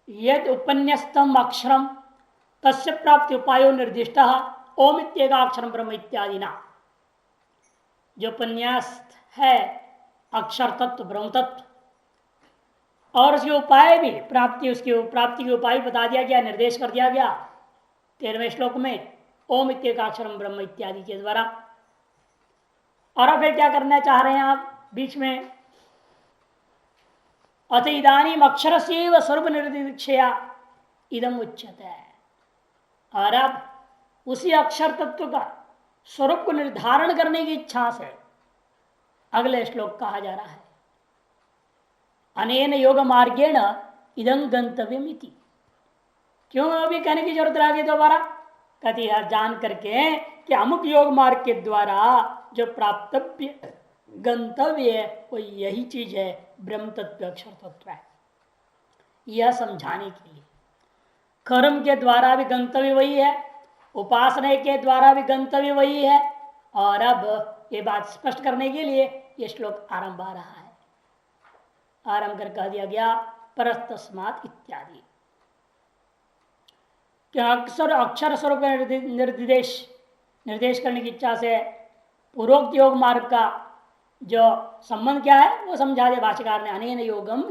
यद उपन्यस्तम अक्षरम तस्य प्राप्ति उपायो निर्दिष्ट ओम इत्येकाक्षरम ब्रह्म इत्यादि ना। जो उपन्यास है अक्षर तत्व ब्रह्म तत्व और उसके उपाय भी प्राप्ति, उसकी प्राप्ति के उपाय बता दिया गया, निर्देश कर दिया गया 13वें श्लोक में ओम इत्येकाक्षरम ब्रह्म इत्यादि के द्वारा। और अब फिर क्या करना चाह रहे हैं आप बीच में, अथ इदानीम अक्षर से स्वरूप निर्दिक्षया इदम उच्यते। और अब उसी अक्षर तत्व का स्वरूप को निर्धारण करने की इच्छा से अगले श्लोक कहा जा रहा है, अनेन योग मार्गेण इदं गंतव्यम इति। क्यों अभी कहने की जरूरत रह गई दोबारा? कहती है जान करके कि अमुक योग मार्ग के द्वारा जो प्राप्तव्य गंतव्य है वो यही चीज है, ब्रह्म तत्व अक्षर तत्व है। यह समझाने के लिए कर्म के द्वारा भी गंतव्य वही है, उपासना के द्वारा भी गंतव्य वही है। और अब ये बात स्पष्ट करने के लिए ये श्लोक आरंभ आ रहा है। आरंभ कर कह दिया गया परस्तस्मात् इत्यादि, क्या अक्षर स्वरूप निर्देश करने की इच्छा से पूर्वोक्त योग मार्ग का जो संबंध क्या है वो समझा दे भाष्यकार ने। अनेन योगम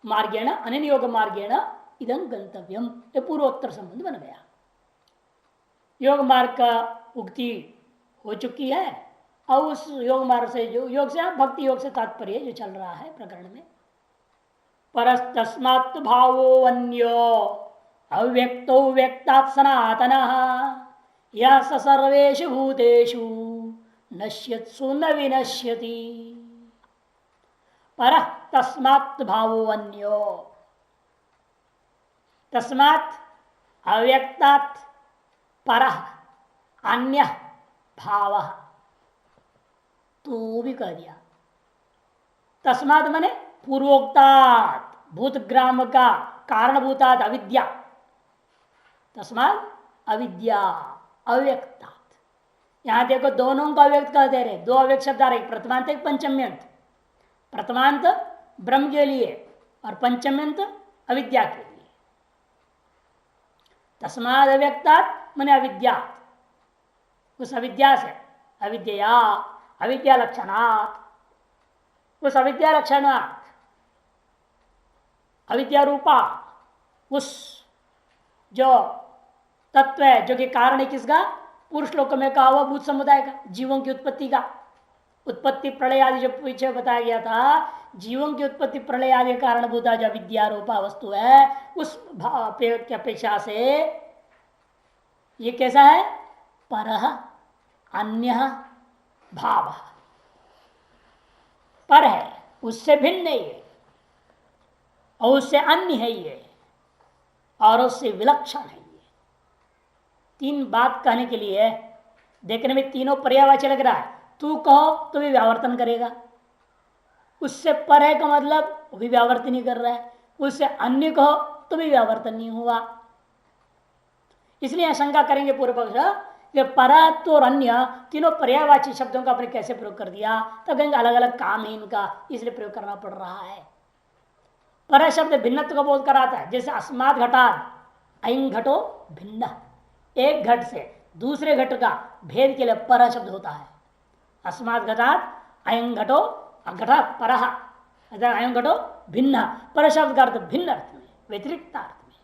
मार्गेण अनेन योग मार्गेण इदं गंतव्यम, ये पूर्वोत्तर संबंध बन गया। योग मार्ग का उक्ति हो चुकी है और उस योग मार्ग से जो योग से भक्ति योग से तात्पर्य जो चल रहा है प्रकरण में। परस्तस्मात् भावो अन्यो अव्यक्तो व्यक्तात् सनातनः यः स सर्वेषु भूतेषु नश्यत्सु न विनश्यति। परः तस्मात् भावो अन्यो, तस्मात् अव्यक्तात् परः अन्य भाव, तो भी कह दिया। तस्मात् मने पूर्वोक्तात्, भूतग्राम का कारणभूतात् अविद्या, तस्मात् अविद्या अव्यक्तात्। यहां देखो दोनों का अव्यक्त कह दे रहे, दो अव्यक्त शब्द आ रहे, प्रथमांत एक पंचम्यंत। प्रथमांत ब्रह्म के लिए और पंचम्यंत अविद्या के लिए। तस्मात् अव्यक्तात् मने अविद्या, उस अविद्या से, अविद्या अविद्या लक्षणात्, उस अविद्या लक्षणात् अविद्या रूपा उस जो तत्व है जो कि कारण है किसका, पुरुष लोक में कहा हुआ भूत समुदाय का, जीवों की उत्पत्ति का। उत्पत्ति प्रलय आदि जो पीछे बताया गया था, जीवों की उत्पत्ति प्रलय आदि कारणभूता जो अविद्या रूपा वस्तु है, उस की अपेक्षा से ये कैसा है, परः अन्य भाव, पर है, उससे भिन्न है ये, और उससे अन्य है ये, और उससे विलक्षण है ये। तीन बात कहने के लिए देखने में तीनों पर्यायवाची लग रहा है। तू कहो तो भी व्यावर्तन करेगा, उससे पर है का मतलब वो भी व्यावर्तन नहीं कर रहा है, उससे अन्य कहो तो भी व्यावर्तन नहीं हुआ। इसलिए आशंका करेंगे पूर्व पक्ष कि परात्व और अन्य तीनों पर्यायवाची शब्दों का आपने कैसे प्रयोग कर दिया, तब कहेंगे अलग अलग काम है इनका, इसलिए प्रयोग करना पड़ रहा है। पर शब्द भिन्नत्व का बोध कराता है, जैसे अस्मात् घटात् अयं घटो भिन्न, एक घट से दूसरे घट का भेद के लिए पर शब्द होता है। अस्मात् घटात् अयं घटो घटा परः, अयं घटो भिन्न, पर शब्द का अर्थ भिन्न अर्थ में, व्यतिरिक्त अर्थ में।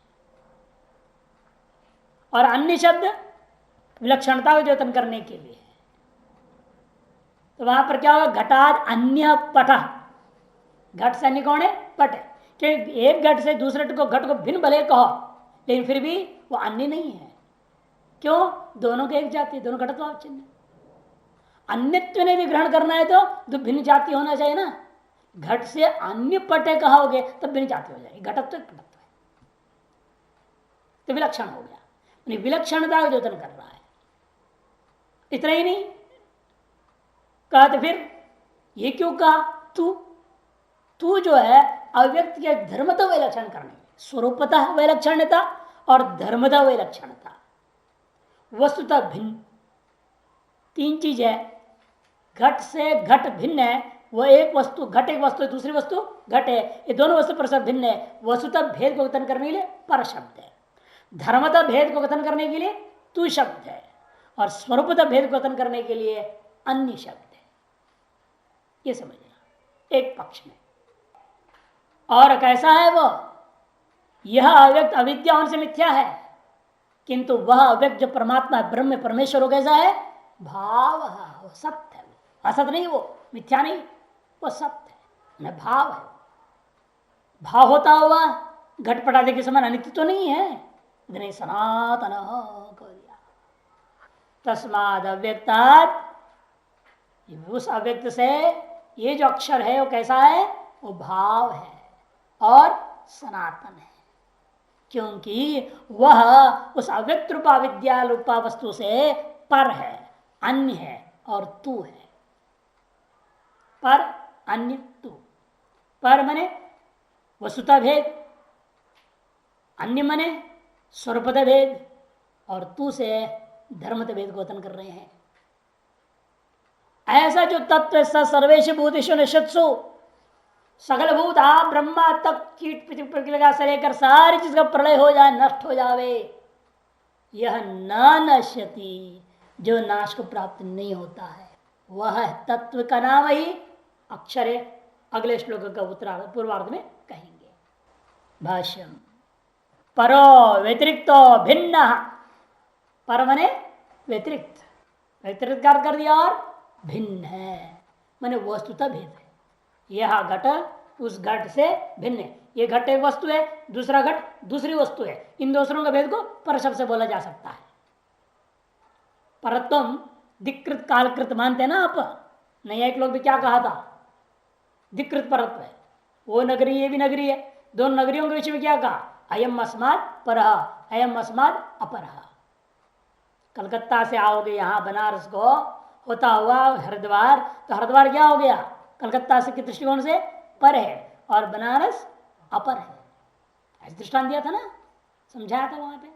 और अन्य शब्द विलक्षणता को द्योतन करने के लिए। तो वहां पर क्या होगा, घटाद अन्य पट, घट से अन्य कौन है, पट है। कि एक घट से दूसरे घट को भिन्न भले कहो, लेकिन फिर भी वो अन्य नहीं है। क्यों, दोनों के एक जाति, दोनों घटत्व चिन्ह। अन्यत्व ने भी ग्रहण करना है तो भिन्न जाति होना चाहिए ना। घट से अन्य पट है कहोगे तब भिन्न जाति हो जाएगी, घटत्व घटत्व है तो विलक्षण हो गया, विलक्षणता को द्योतन कर रहा है। इतना ही नहीं कहा, तो फिर ये क्यों कहा, तू जो है अव्यक्त के धर्मता विलक्षण करने, स्वरूपतः विलक्षणता और धर्मता विलक्षणता, वस्तुतः भिन्न, तीन चीज है। घट से घट भिन्न है वह एक वस्तु घट, एक वस्तु दूसरी वस्तु घट है, ये दोनों वस्तु परस्पर भिन्न है। वस्तुतः भेद को कथन करने के लिए पर शब्द है, धर्मतः भेद को कथन करने के लिए तू शब्द है, और स्वरूपतः भेद को कथन करने के लिए अन्य शब्द है। ये समझना एक पक्ष में। और कैसा है वो? यह अव्यक्त अविद्या होने से मिथ्या है, किंतु वह अव्यक्त जो परमात्मा है, ब्रह्म परमेश्वर हो, कैसा है? भाव, वो सत्य है, असत नहीं, वो मिथ्या नहीं, वो सत्य है, न भाव है। भाव होता हुआ घटपट आदि के समान अनित्य तो नहीं है, इतने सनातन कर दिया। तस्माद अव्यक्तात्, उस अव्यक्त से ये जो अक्षर है वो कैसा है? वो भाव है और सनातन है, क्योंकि वह उस अव्यक्त रूपा विद्या रूपा वस्तु से पर है, अन्य है और तू है। पर, अन्य, तू। पर मने वस्तुता भेद, अन्य मने स्वरूपता भेद, और तू से धर्मत भेद को कथन कर रहे हैं। ऐसा जो तत्व सर्वेश भूतेषु निषत्सु, सकल भूत ब्रह्मा तक कीट प्रक्रिया से लेकर सारी चीज का प्रलय हो जाए, नष्ट हो जावे, यह न नश्यति, जो नाश को प्राप्त नहीं होता है, वह तत्व का नाम ही अक्षर है। अगले श्लोक का उत्तरार्ध पूर्वार्ध में कहेंगे। भाष्यम परो व्यतिरिक्तो भिन्न, पर मने व्यतिरिक्त, व्यतिरिक्त का अर्थ कर दिया, और भिन्न है माने वस्तुतः भेद है। यह घट उस घट से भिन्न है, ये घट एक वस्तु है, दूसरा घट दूसरी वस्तु है, इन दूसरों का भेद को पर शब्द से बोला जा सकता है। परत्वम दिक्कृत कालकृत मानते हैं ना आप, नहीं एक लोग भी क्या कहा था? दिक्कृत परत्व है, वो नगरी ये भी नगरी है, दोनों नगरियों के विषय में क्या कहा? अयम अस्मात् परः, अयम अस्मात् अपरः। कलकत्ता से आओगे यहाँ बनारस को होता हुआ हरिद्वार, तो हरिद्वार क्या हो गया? कलकत्ता से के दृष्टिकोण से पर है, और बनारस अपर है। ऐसे दृष्टांत दिया था ना, समझाया था वहां पे।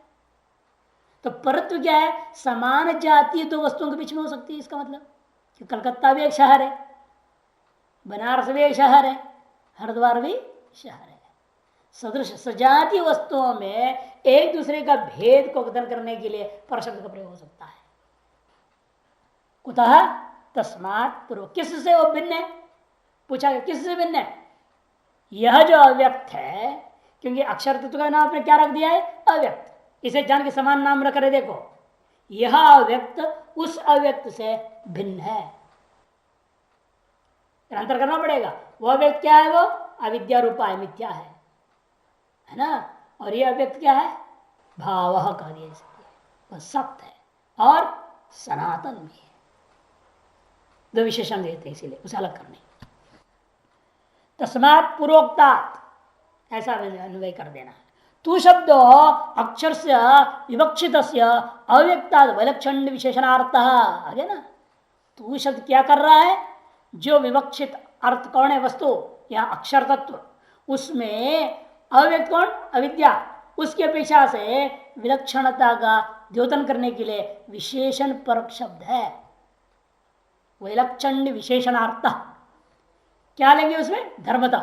तो परत्व क्या है? समान जातीय दो वस्तुओं के बीच में हो सकती है, इसका मतलब कि कलकत्ता भी एक शहर है, बनारस भी एक शहर है, हरिद्वार भी शहर है। सदृश सजातीय वस्तुओं में एक दूसरे का भेद को कथन करने के लिए पर शब्द का प्रयोग हो सकता है। कुतः? तस्मात् पूर्व, किससे वो भिन्न है? पूछा गया किससे भिन्न है? यह जो अव्यक्त है, क्योंकि अक्षर तत्व का नाम आपने क्या रख दिया है? अव्यक्त। इसे जान के समान नाम रख रहे, देखो यह अव्यक्त उस अव्यक्त से भिन्न है, अंतर करना पड़ेगा। वह अव्यक्त क्या है? वो अविद्या रूपा है, मिथ्या है ना। और यह अव्यक्त क्या है? भाव कह दिया, वह सत्य है और सनातन भी है। दो विशेषण देते हैं इसीलिए उसे अलग करने। तस्मात् पूर्वोक्तात्, ऐसा अन्वय कर देना है। तू शब्द अक्षर से विवक्षित अव्यक्तात् वैलक्षण विशेषणार्थ, आगे ना। तू शब्द क्या कर रहा है? जो विवक्षित अर्थ कौन है? वस्तु या अक्षर तत्व, उसमें अव्यक्त कौन? अविद्या, उसकी अपेक्षा से विलक्षणता का द्योतन करने के लिए विशेषण परक शब्द है, विलक्षण विशेषणार्थ। क्या लेंगे उसमें? धर्मता,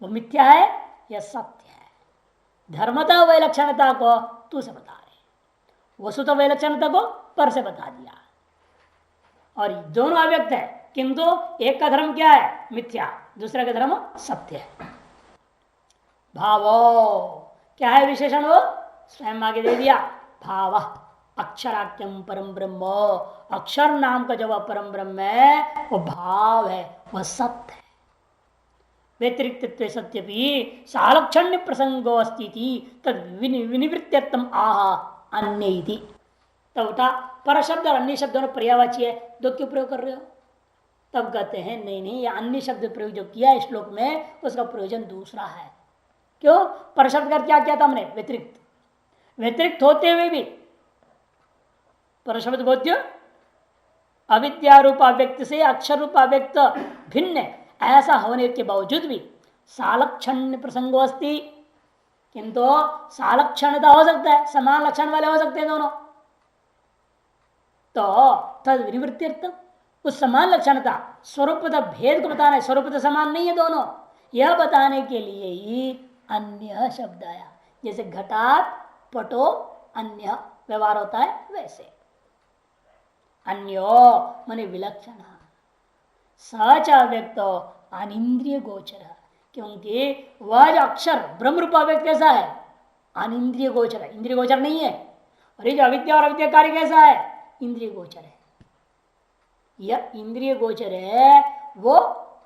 वो मिथ्या है या सत्य है। धर्मता वैलक्षणता को तू से बता रहे, वस्तुतः वैलक्षणता को पर से बता दिया। और दोनों अव्यक्त है, किंतु एक का धर्म क्या है? मिथ्या, दूसरा का धर्म सत्य है। भावो क्या है विशेषण? वो स्वयं आगे दे दिया, भाव अक्षराख्यम परम ब्रह्म, अक्षर नाम का जो वह परम ब्रह्म है वो भाव है, वह सत्य है। व्यतिरिक्त सत्य भी सालक्षण्य प्रसंगो अस्ति तद विनिवृत्त्यर्थम आह अन्य। तब उठा पर शब्द और अन्य शब्द दोनों पर्यायवाची है, दो क्यों प्रयोग कर रहे हो? तब कहते हैं नहीं नहीं, यह अन्य शब्द प्रयोग जो किया है श्लोक में उसका प्रयोजन दूसरा है। क्यों? पर शब्द का क्या किया था हमने? व्यतिरिक्त। व्यतिरिक्त होते हुए भी पर शब्द बोध्य अविद्या रूपा व्यक्त से अक्षर रूपा व्यक्त भिन्न है, ऐसा होने के बावजूद भी सालक्षण प्रसंगो अस्ति, किंतु सालक्षणता हो सकता है, समान लक्षण वाले हो सकते हैं दोनों। तो तद विनिवृत्त्यर्थ, उस समान लक्षणता स्वरूपत भेद को बताना है, स्वरूपत समान नहीं है दोनों, यह बताने के लिए ही अन्य शब्द आया। जैसे घटात पटो अन्य व्यवहार होता है वैसे अन्यो माने विलक्षण, सच अव्यक्त अनिंद्रिय गोचर, क्योंकि वह जो अक्षर ब्रह्म रूप अव्यक्त कैसा है, अनिंद्रिय गोचर है, इंद्रिय गोचर नहीं है। और ये जो अविद्या और अविद्या कार्य कैसा है, इंद्रिय गोचर है। यह इंद्रिय गोचर है, वो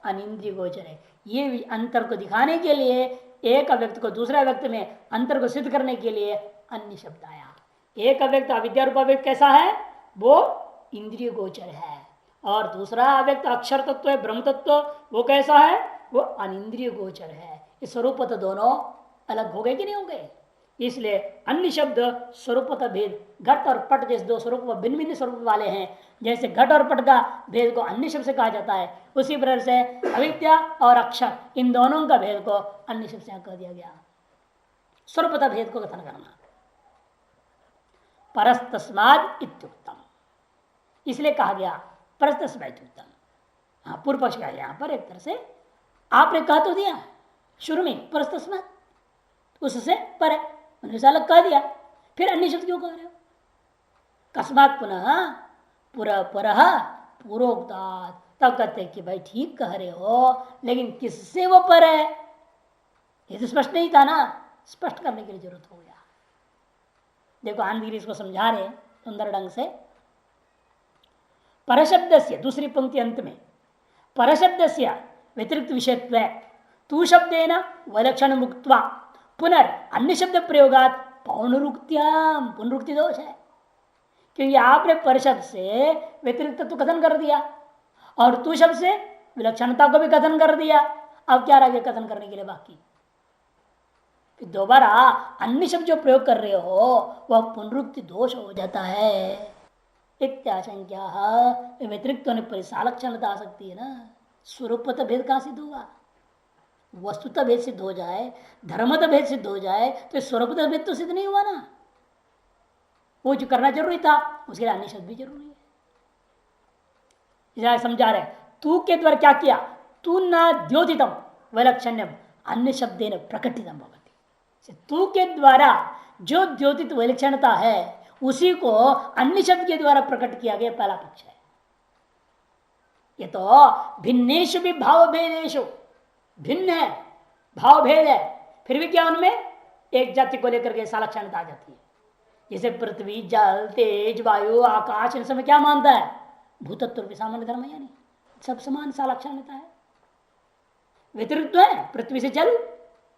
अनिंद्रिय गोचर है। ये अंतर को दिखाने के लिए, एक अव्यक्त को दूसरे अव्यक्त में अंतर को सिद्ध करने के लिए अन्य शब्द आया। एक अव्यक्त अविद्या रूप अव्यक्त कैसा है, वो इंद्रिय गोचर है, और दूसरा अव्यक्त अक्षर तत्व है, ब्रह्म तत्व, वो कैसा है, वो अनिंद्रिय गोचर है। इस स्वरूपत दोनों अलग हो गए कि नहीं हो गए। इसलिए अन्य शब्द स्वरूपत भेद, घट और पट जैसे दो स्वरूप भिन्न भिन्न स्वरूप वाले हैं, जैसे घट और पट का भेद को अन्य शब्द से कहा जाता है, उसी प्रकार से अविद्या और अक्षर इन दोनों का भेद को अन्य शब्द से कह दिया गया। स्वरूपत भेद को कथन करना। परस्तस्माद इत्युक्तम, इसलिए कहा गया परस्तस्माद इत्युक्तम। हाँ, पूर्व पक्ष का यहां पर एक तरह से आपने कह तो दिया शुरू में परस्तस्माद, उससे पर है, अलग कह दिया, फिर अन्य शब्द क्यों कह रहे हो। कस्मात पुनः पुरा परह पूर्वोक्तात्, तब कहते कि भाई ठीक कह रहे हो, लेकिन किससे वो पर है, ये तो स्पष्ट नहीं था ना, स्पष्ट करने की जरूरत हो गया। देखो आनंदगिरी इसको समझा रहे सुंदर ढंग से। परशब्द से दूसरी पंक्ति अंत में, परशब्द से व्यतिरिक्त विषयत्व तू शब्देन वैलक्षण मुक्त्वा पुनर् अन्य शब्द प्रयोगात पौनरुक्त्याम, पुनरुक्ति दोष है, क्योंकि आपने परशब्द से व्यतिरिक्त तो कथन कर दिया और तू शब्द से विलक्षणता को भी कथन कर दिया। अब क्या रह गया कथन करने के लिए बाकी, फिर दोबारा अन्य शब्द जो प्रयोग कर रहे हो वह पुनरुक्ति दोष हो जाता है। इत्याशंक्या, व्यतिरिक्त होने पर सालक्षणता आ सकती है ना, स्वरूपत भेद कहां सिद्ध होगा, वस्तुतः भेद सिद्ध हो जाए, धर्मत भेद सिद्ध हो जाए, तो स्वरूपत भेद तो सिद्ध नहीं हुआ ना। वो जो करना जरूरी था उसके लिए अन्य शब्द भी जरूरी है। समझा रहे, तू के द्वारा क्या किया, तू न द्योतितम वैलक्षण्यम अन्य शब्देन प्रकटितम भवति, तू के द्वारा जो द्योतित वैलक्षणता है उसी को अन्य शब्द के द्वारा प्रकट किया गया, पहला पक्ष है। ये तो भिन्नेषु भी भाव भेदेशु, भिन्न है, भाव भेद है, फिर भी क्या उनमें एक जाति को लेकर के सालक्षणता आ जाती है। जैसे पृथ्वी, जल, तेज, वायु, आकाश, इन सब में क्या मानता है, भूतत्व भी सामान्य धर्म है, यानी सब समान सालक्षणता है। व्यतिरिक्त है, पृथ्वी से जल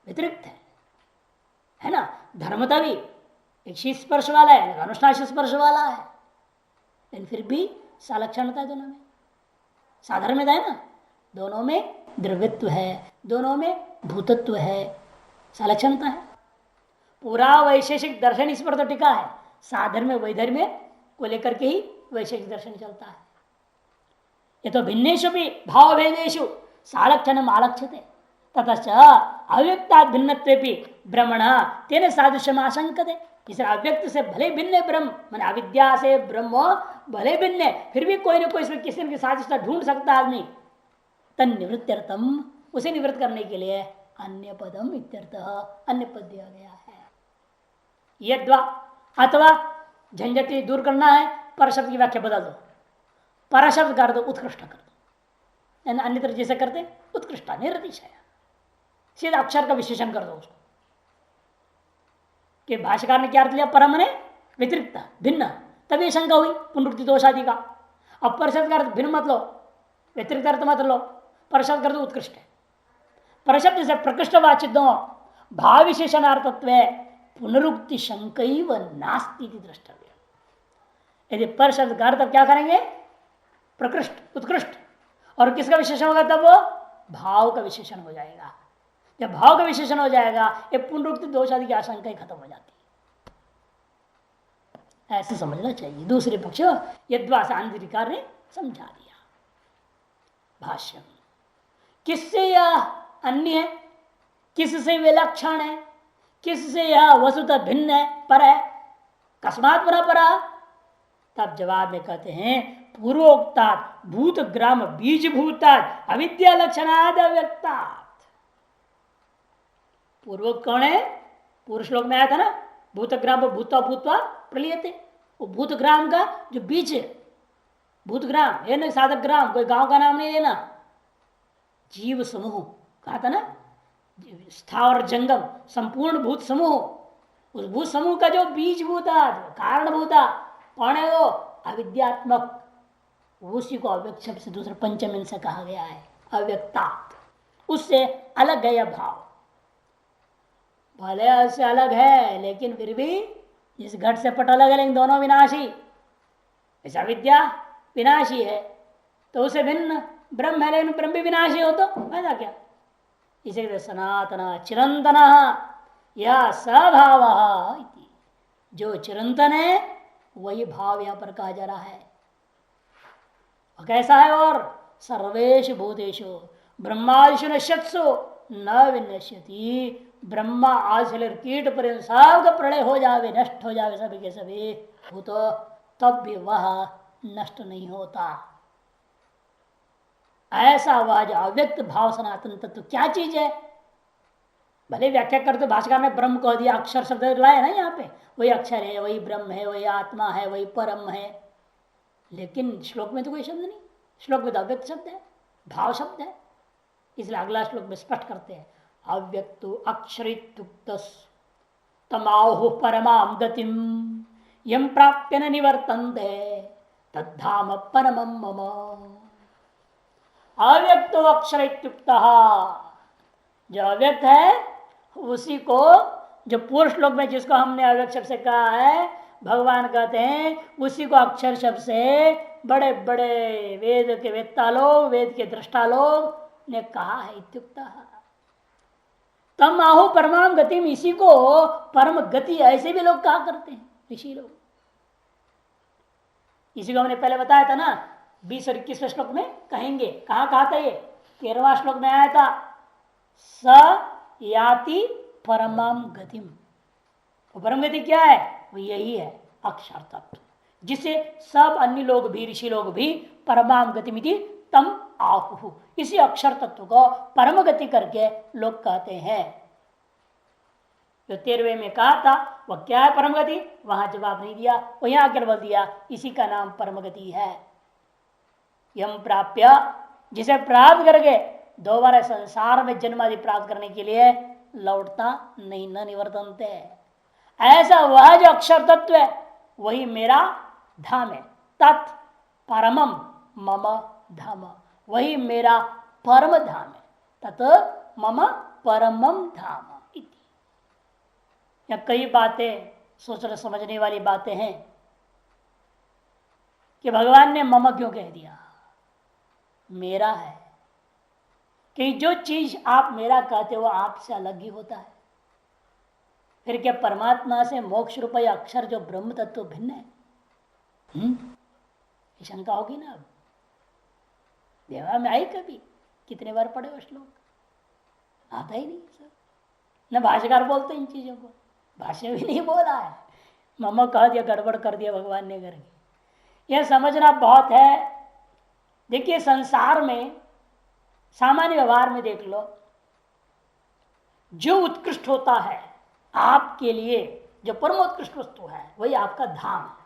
व्यतिरिक्त है ना। धर्मता भी एक शीत स्पर्श वाला है, अनुष्णाश स्पर्श वाला है, लेकिन फिर भी सालक्षणता है दोनों में, साधर्म्यता है ना, दोनों में द्रव्यत्व है, दोनों में भूतत्व है, सालक्षणता है। पूरा वैशेषिक दर्शन इस पर तो टिका है, साधर्म्य वैधर्म्य को लेकर के ही वैशेषिक दर्शन चलता है। ये तो भिन्नेषु भी भाव भेदेषु सालक्षणम आलक्ष्यते ततश्च अव्यक्तात् भिन्नत्वेपि ब्रह्मण तेन सादृश्यम आशंकते। इस अव्यक्त से भले भिन्न ब्रह्म, माने अविद्या से ब्रह्म भले भिन्न है, फिर भी कोई ना कोई इसमें किसी न किसी सादृश्यता ढूंढ सकता है आदमी। तन निवृत्त्यर्थम, उसे निवृत्त करने के लिए अन्य पदम इत्यर्थ, अन्य पद दिया गया है। यद्वा, अथवा झंझट दूर करना है, पर शब्द की व्याख्या बदल दो, पर शब्द कर दो उत्कृष्ट कर दो, अन्य तरह जैसे करते उत्कृष्ट निरतिशय, सीधा अक्षर का विशेषण कर दो उसको। कि भाष्यकार ने क्या अर्थ लिया, परम ने व्यतिरिक्त भिन्न, तभी शंका हुई पुनरुक्ति दोष आदि का। अब परशब्द का अर्थ भिन्न मत लो, व्यतिरिक्त अर्थ मत लो, परशब्द कर दो उत्कृष्ट है। परशब्द से प्रकृष्ट वाचित दो भाव विशेषणार्थत्व पुनरुक्ति शंकैव नास्ति द्रष्टव्य। यदि परशब्द का अर्थ क्या करेंगे, प्रकृष्ट उत्कृष्ट, और किसका विशेषण होगा, तब वो भाव का विशेषण हो जाएगा। जब भाव का विशेषण हो जाएगा, ये पुनरुक्ति दोष आदि की आशंका खत्म हो जाती है, ऐसे समझना चाहिए। दूसरे पक्ष यद्वा आंध्रिकार ने समझा दिया। भाष्य, किससे यह अन्य है, किससे विलक्षण है, किससे यह वस्तुतः भिन्न है, पर है, कस्मात् पुनः परा। तब जवाब में कहते हैं पूर्वोक्तात् भूत ग्राम बीज भूतात् अविद्या लक्षणाद अव्यक्तात्। पूर्व कौन है? पूर्व श्लोक में आया था ना, भूतग्राम भूता भूतवा प्रलीयते। वो भूतग्राम का जो बीज है, भूतग्राम है ना, साधक ग्राम, कोई गांव का नाम नहीं लेना, जीव समूह कहा था ना, स्थावर जंगम संपूर्ण भूत समूह, उस भूत समूह का जो बीज भूता कारण भूता कौन है? वो अविद्यात्मक, उसी को अव्यक्त शब्द से दूसरे पंचम से कहा गया है, अव्यक्तात्। उससे अलग है यह भाव, भले उससे अलग है लेकिन फिर भी जिस घट से पट अलग है लेकिन दोनों विनाशी। ऐसा विद्या विनाशी है तो उसे भिन्न ब्रह्म है, लेकिन ब्रह्म भी विनाशी हो तो फायदा क्या? इसे सनातन चिरंतन यह सभाव, जो चिरंतन है वही भाव यहां पर कहा जा रहा है। और कैसा है? और सर्वेश भूतेषु ब्रह्मादिषु नश्यत्सु न विनश्यति। ब्रह्मा आज से कीट पर सबका प्रलय हो जावे, नष्ट हो जावे सभी के सभी भूत, तब भी वह नष्ट नहीं होता। ऐसा वह जो अव्यक्त भाव सनातन तत्व क्या चीज है? भले व्याख्या करते भाषाकार ने ब्रह्म कह दिया, अक्षर शब्द लाया ना यहाँ पे, वही अक्षर है, वही ब्रह्म है, वही आत्मा है, वही परम है, लेकिन श्लोक में तो कोई शब्द नहीं, श्लोक में तो अव्यक्त शब्द है, भाव शब्द है। इसलिए अगला श्लोक में स्पष्ट करते हैं, अव्यक्तो अक्षरित्युक्त तमाहु परमाम गतिम यम प्राप्य न निवर्तन्ते तद्धाम परमम मम। अव्यक्तो अक्षरित्युक्त, जो अव्यक्त है उसी को, जो पूर्व श्लोक में जिसको हमने अव्यक्त शब्द से कहा है, भगवान कहते हैं उसी को अक्षर शब्द से बड़े बड़े वेद के वेत्ता लोग, वेद के दृष्टा लोग ने कहा है। इत्युक्त तम आहु परमाम गतिम, इसी को परम गति ऐसे भी लोग कहा करते हैं ऋषि लोग। इसी को हमने पहले बताया था ना, 20 और 21वें श्लोक में कहेंगे। कहाँ कहा था ये? 13वां श्लोक में आया था, स याति परमाम गतिम। वो परम गति क्या है? वो यही है अक्षर तत्व, जिसे सब अन्य लोग भी, ऋषि लोग भी परमाम गतिमिति तम आहु, इसी अक्षर तत्व को परम गति करके लोग कहते हैं। जो 13वें में कहा था वह क्या है परम गति, वहां जवाब नहीं दिया, वो यहां आकर बोल दिया इसी का नाम परम गति है। यम प्राप्य, जिसे प्राप्त करके दोबारा संसार में जन्म आदि प्राप्त करने के लिए लौटता नहीं, न निवर्तनते। ऐसा वह जो अक्षर तत्व है वही मेरा धाम है। तत् परमम मम धाम, वही मेरा परम धाम है। तत् मम परमम धाम। या कई बातें सोचने समझने वाली बातें हैं कि भगवान ने मम क्यों कह दिया, मेरा है, कि जो चीज आप मेरा कहते हो आपसे अलग ही होता है। फिर क्या परमात्मा से मोक्ष रूप अक्षर जो ब्रह्म तत्व भिन्न है? शंका होगी ना। अब देवा में आई कभी? कितने बार पढ़े वो श्लोक? आता ही नहीं सर, न भाष्यकार बोलते इन चीजों को, भाष्य भी नहीं बोला है, मम्मा कह दिया, गड़बड़ कर दिया भगवान ने करके। यह समझना बहुत है। देखिए संसार में सामान्य व्यवहार में देख लो, जो उत्कृष्ट होता है आपके लिए, जो परमोत्कृष्ट वस्तु है वही आपका धाम है,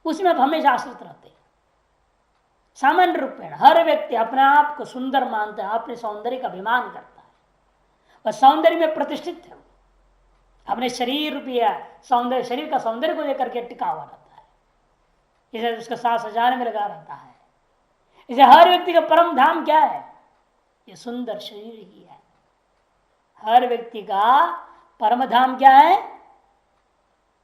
उसमें आप हमेशा आश्रित रहते हैं। सामान्य रूप में हर व्यक्ति अपने आप को सुंदर मानता है, अपने सौंदर्य का अभिमान करता है और सौंदर्य में प्रतिष्ठित है, अपने शरीर रूपी सौंदर्य, शरीर का सौंदर्य को लेकर के टिका हुआ रहता है, इसे उसका साथ सजाने में लगा रहता है। इसे हर व्यक्ति का परम धाम क्या है? ये सुंदर शरीर ही है। हर व्यक्ति का परम धाम क्या है?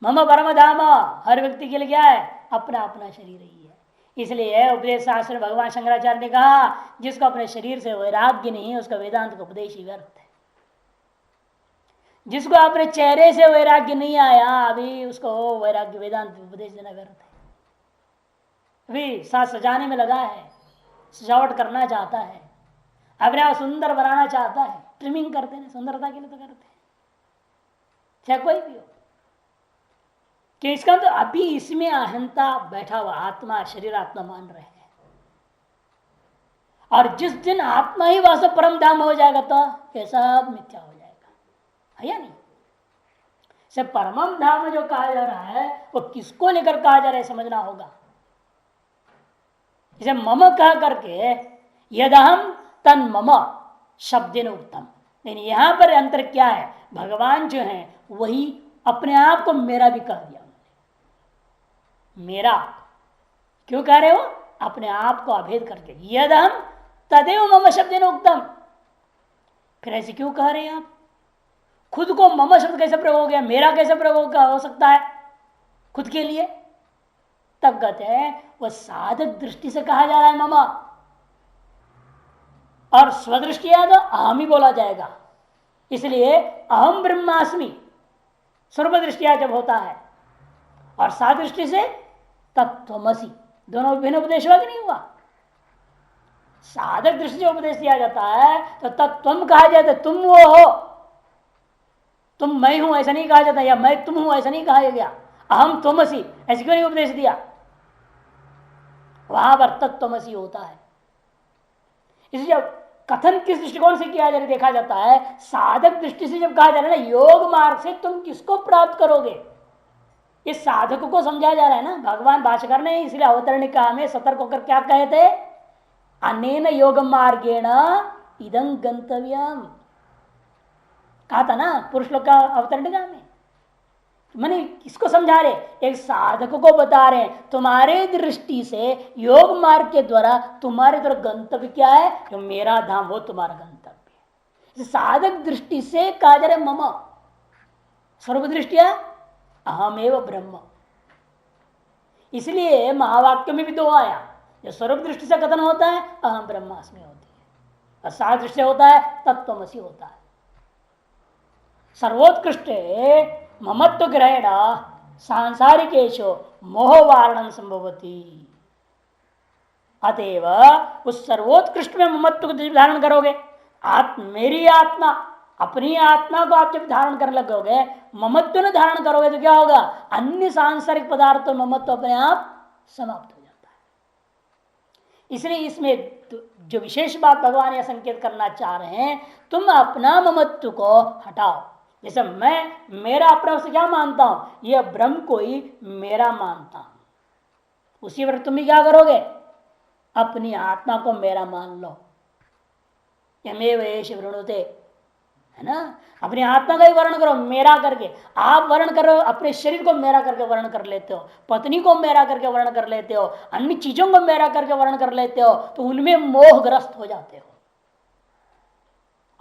मम परम धाम। हर व्यक्ति के लिए क्या है? अपना अपना शरीर ही है। इसलिए उपदेश शास्त्र भगवान शंकराचार्य ने कहा, जिसको अपने शरीर से वैराग्य नहीं उसका वेदांत का उपदेश ही व्यर्थ है। जिसको अपने चेहरे से वैराग्य नहीं आया अभी, उसको वैराग्य वेदांत उपदेश देना व्यर्थ है। अभी साथ सजाने में लगा है, सजावट करना चाहता है, अपने आप सुंदर बनाना चाहता है, ट्रिमिंग करते हैं, सुंदरता के लिए तो करते हैं, चाहे कोई भी हो। कि इसका तो अभी इसमें अहंता बैठा हुआ, आत्मा शरीर आत्मा मान रहे हैं। और जिस दिन आत्मा ही वास्तव परम धाम हो जाएगा तो ये सब मिथ्या हो जाएगा, है या नहीं? सब परमम धाम जो कहा जा रहा है वो किसको लेकर कहा जा रहा है समझना होगा। इसे मम कह करके यदहम तन मम शब्देन उत्तम, लेकिन यहां पर अंतर क्या है, भगवान जो है वही अपने आप को मेरा भी कह दिया। मेरा क्यों कह रहे हो? अपने आप को अभेद करके, यदहम तदेव मम शब्देन उत्तम। फिर ऐसे क्यों कह रहे हैं आप? खुद को मम शब्द कैसे प्रयोग हो गया, मेरा कैसे प्रयोग हो सकता है खुद के लिए? तब कहते हैं वह साधक दृष्टि से कहा जा रहा है मम, और स्वदृष्टिया तो अहम ही बोला जाएगा। इसलिए अहम ब्रह्मास्मि सर्व दृष्टिया जब होता है, और सादृष्टि से तत्वमसि, दोनों विभिन्न उपदेश हुआ कि नहीं हुआ? साधक दृष्टि से उपदेश दिया जाता है तो तत्वम कहा जाता है, तुम वो हो, तुम मैं हूं ऐसा नहीं कहा जाता, या मैं तुम हूं ऐसा नहीं कहा गया। अहम त्वमसि ऐसे क्यों नहीं उपदेश दिया? वहां पर तत्वमसि होता है। इसलिए जब कथन किस दृष्टिकोण से किया जाए देखा जाता है, साधक दृष्टि से जब कहा जा रहा है ना योग मार्ग से तुम किसको प्राप्त करोगे, इस साधक को समझाया जा रहा है ना। भगवान भाष्यकार ने इसलिए अवतरणिका में सतर्क होकर क्या कहे थे, अनेन योग मार्गेण इदं गंतव्यम कहा था ना पुरुष लोग का अवतरणिका में। मैंने किसको समझा रहे, एक साधक को बता रहे हैं तुम्हारे दृष्टि से योग मार्ग के द्वारा तुम्हारे तरफ गंतव्य क्या है, जो मेरा धाम वो तुम्हारा गंतव्य है। साधक दृष्टि से कहा जा रहा है मम, सर्व दृष्टिया अहमेव ब्रह्म। इसलिए महावाक्य में भी दो आया, जो सर्व दृष्टि से कथन होता है अहम ब्रह्मास्मि होती है, और साध दृष्टि होता है तत्वमसि होता है। सर्वोत्कृष्ट ममत्व ग्रहण सांसारिकेशो मोह वारणम संभवती। अतएव उस सर्वोत्कृष्ट में ममत्व को धारण करोगे, मेरी आत्मा अपनी आत्मा को आप जब धारण करने लगोगे, ममत्व ने धारण करोगे तो क्या होगा, अन्य सांसारिक पदार्थ ममत्व अपने आप समाप्त हो जाता है। इसलिए इसमें जो विशेष बात भगवान यह संकेत करना चाह रहे हैं, तुम अपना ममत्व को हटाओ। जैसे मैं मेरा अपना से क्या मानता हूं, यह ब्रह्म को ही मेरा मानता हूं, उसी पर तुम भी क्या करोगे, अपनी आत्मा को मेरा मान लो। यमेव एष वृणुते, है ना, अपनी आत्मा का ही वर्ण करो मेरा करके। आप वर्ण करो अपने शरीर को मेरा करके वर्ण कर लेते हो, पत्नी को मेरा करके वर्ण कर लेते हो, अन्य चीजों को मेरा करके वर्ण कर लेते हो, तो उनमें मोहग्रस्त हो जाते हो।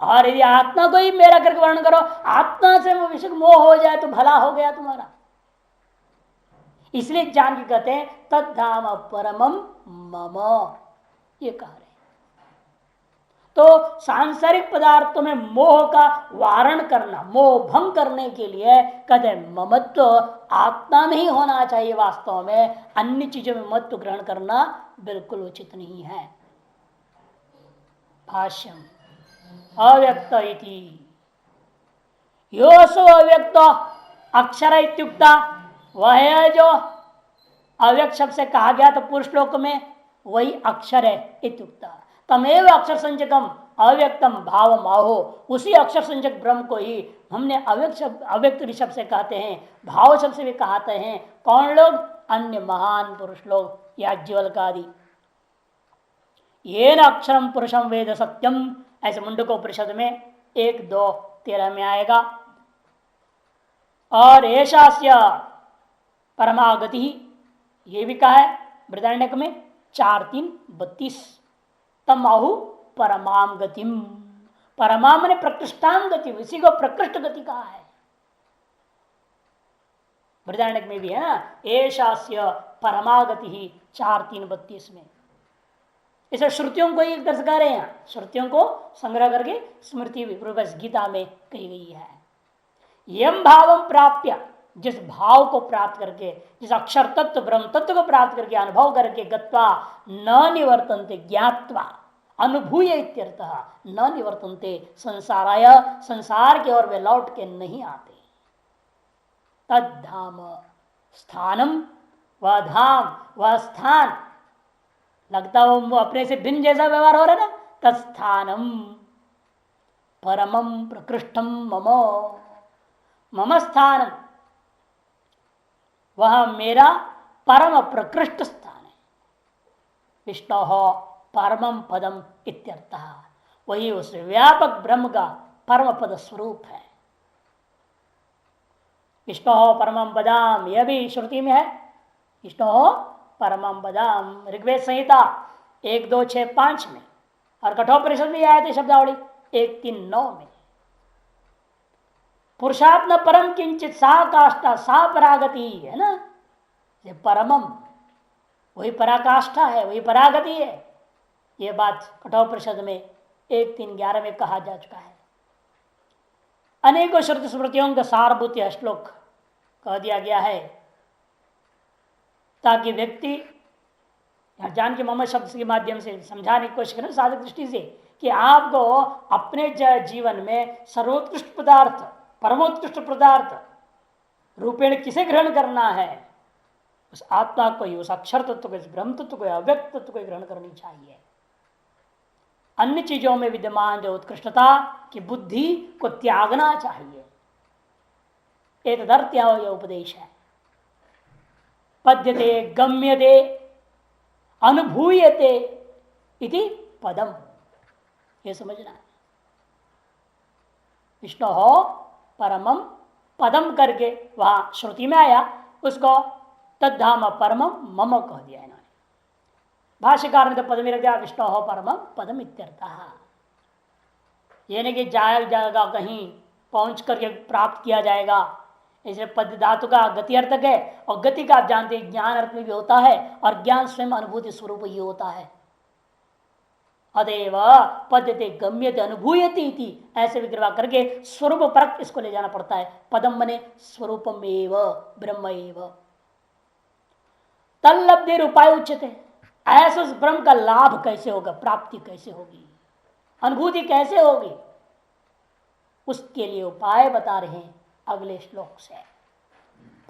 और यदि आत्मा को ही मेरा करके वर्ण करो, आत्मा से वो विषय मोह हो जाए तो भला हो गया तुम्हारा। इसलिए जान के कहते हैं तद्धाम परमम मम, ये कह रहे। तो सांसारिक पदार्थों में मोह का वारण करना, मोह भंग करने के लिए कहते हैं ममत्व आत्मा में ही होना चाहिए। वास्तव में अन्य चीजों में ममत्व ग्रहण करना बिल्कुल उचित नहीं है। भाष्यम अव्यक्त इति योसो अव्यक्त अक्षर इत्युक्ता, वह है जो अव्यक्त शब्द से कहा गया तो पुरुष श्लोक में वही अक्षर है। इत्युक्ता तमेव अक्षर संजकम अव्यक्तम भाव माहो, उसी अक्षर संजक ब्रह्म को ही हमने अव्यक्त शब्द से कहते हैं, भाव शब्द से भी कहते हैं। कौन लोग? अन्य महान पुरुष लोग, याज्ञवल्क्य आदि। येन अक्षरम पुरुषम वेद सत्यम, ऐसे मुंडकोपनिषद में 1-2-13 में आएगा। और ऐशास्य परमागति, ये भी कहा है बृहदारण्यक में 4-3-32, तम आहु परमाम गतिम, परमाम ने प्रकृष्टाम गति, इसी को प्रकृष्ट गति कहा है। बृहदारण्यक में भी है ना, ऐशास्य परमागति ही 4-3-32 में। इसे श्रुतियों को एक दर्श कर रहे हैं, श्रुतियों को संग्रह करके स्मृति गीता में कही गई है। यम भावम प्राप्य, जिस भाव को प्राप्त करके, जिस अक्षर तत्व ब्रह्म तत्व को प्राप्त करके अनुभव करके, गत्वा न निवर्तन्ते, ज्ञात्वा अनुभूय इत्यर्थः, न निवर्तन्ते संसाराय, संसार के और वे लौट के नहीं आते। तद्धाम स्थानम, वह धाम, वह स्थान, लगता हो वो अपने से भिन्न जैसा व्यवहार हो रहा है ना, तत्स्थानम परमम प्रकृष्टम मम, मम स्थानम, वह मेरा परम प्रकृष्ट स्थान है। विष्णु परमम पदम इत्यर्थः, वही उस व्यापक ब्रह्म का परम पद स्वरूप है। विष्णु परमम पदाम, यह भी श्रुति में है। विष्णु परमम पदाम, ऋग्वेद संहिता 1, 2, 6, 5 में, और कठोपनिषद में आए थे शब्दावली 1, 3, 9 में। पुरुषात् न परम किंचित सा काष्ठा सा परागति है ना, ये परमम वही पराकाष्ठा है, वही परागति है। ये बात कठोपनिषद में 1, 3, 11 में कहा जा चुका है। अनेकों श्रुति स्मृतियों का सारभूत श्लोक कह दिया गया है, ताकि व्यक्ति जान के मम शब्द के माध्यम से समझाने की कोशिश करें साधक दृष्टि से, कि आपको अपने जीवन में सर्वोत्कृष्ट पदार्थ, परमोत्कृष्ट पदार्थ रूपेण किसे ग्रहण करना है, उस आत्मा को ही, उस अक्षर तत्व को, इस ब्रह्म तत्व को, अव्यक्त तत्व को ग्रहण करनी चाहिए। अन्य चीजों में विद्यमान जो उत्कृष्टता की बुद्धि को त्यागना चाहिए। एक तदर्थ्या यह उपदेश है। पद्यते गम्यते अनुभूयते इति पदम, ये समझना है। विष्णु हो परमम पदम करके वहां श्रुति में आया, उसको तद्धाम परमम मम कह दिया इन्होंने। भाष्यकार ने तो पद में रख दिया विष्णु हो परमम पदम इत्यर्थः। ये नहीं कि जाएगा कहीं पहुंच करके प्राप्त किया जाएगा। इसलिए पद धातु का गति अर्थक है, और गति का आप जानते हैं ज्ञान अर्थ में भी होता है, और ज्ञान स्वयं अनुभूति स्वरूप ही होता है। अदेव पद्यते गम्यते अनुभूयते इति, ऐसे विग्रह करके स्वरूप परक इसको ले जाना पड़ता है। पदम बने स्वरूपम एव ब्रह्म एव। तल्लब्धि उपाय उच्यते, ऐसे उस ब्रह्म का लाभ कैसे होगा, प्राप्ति कैसे होगी, अनुभूति कैसे होगी, उसके लिए उपाय बता रहे हैं अगले श्लोक से।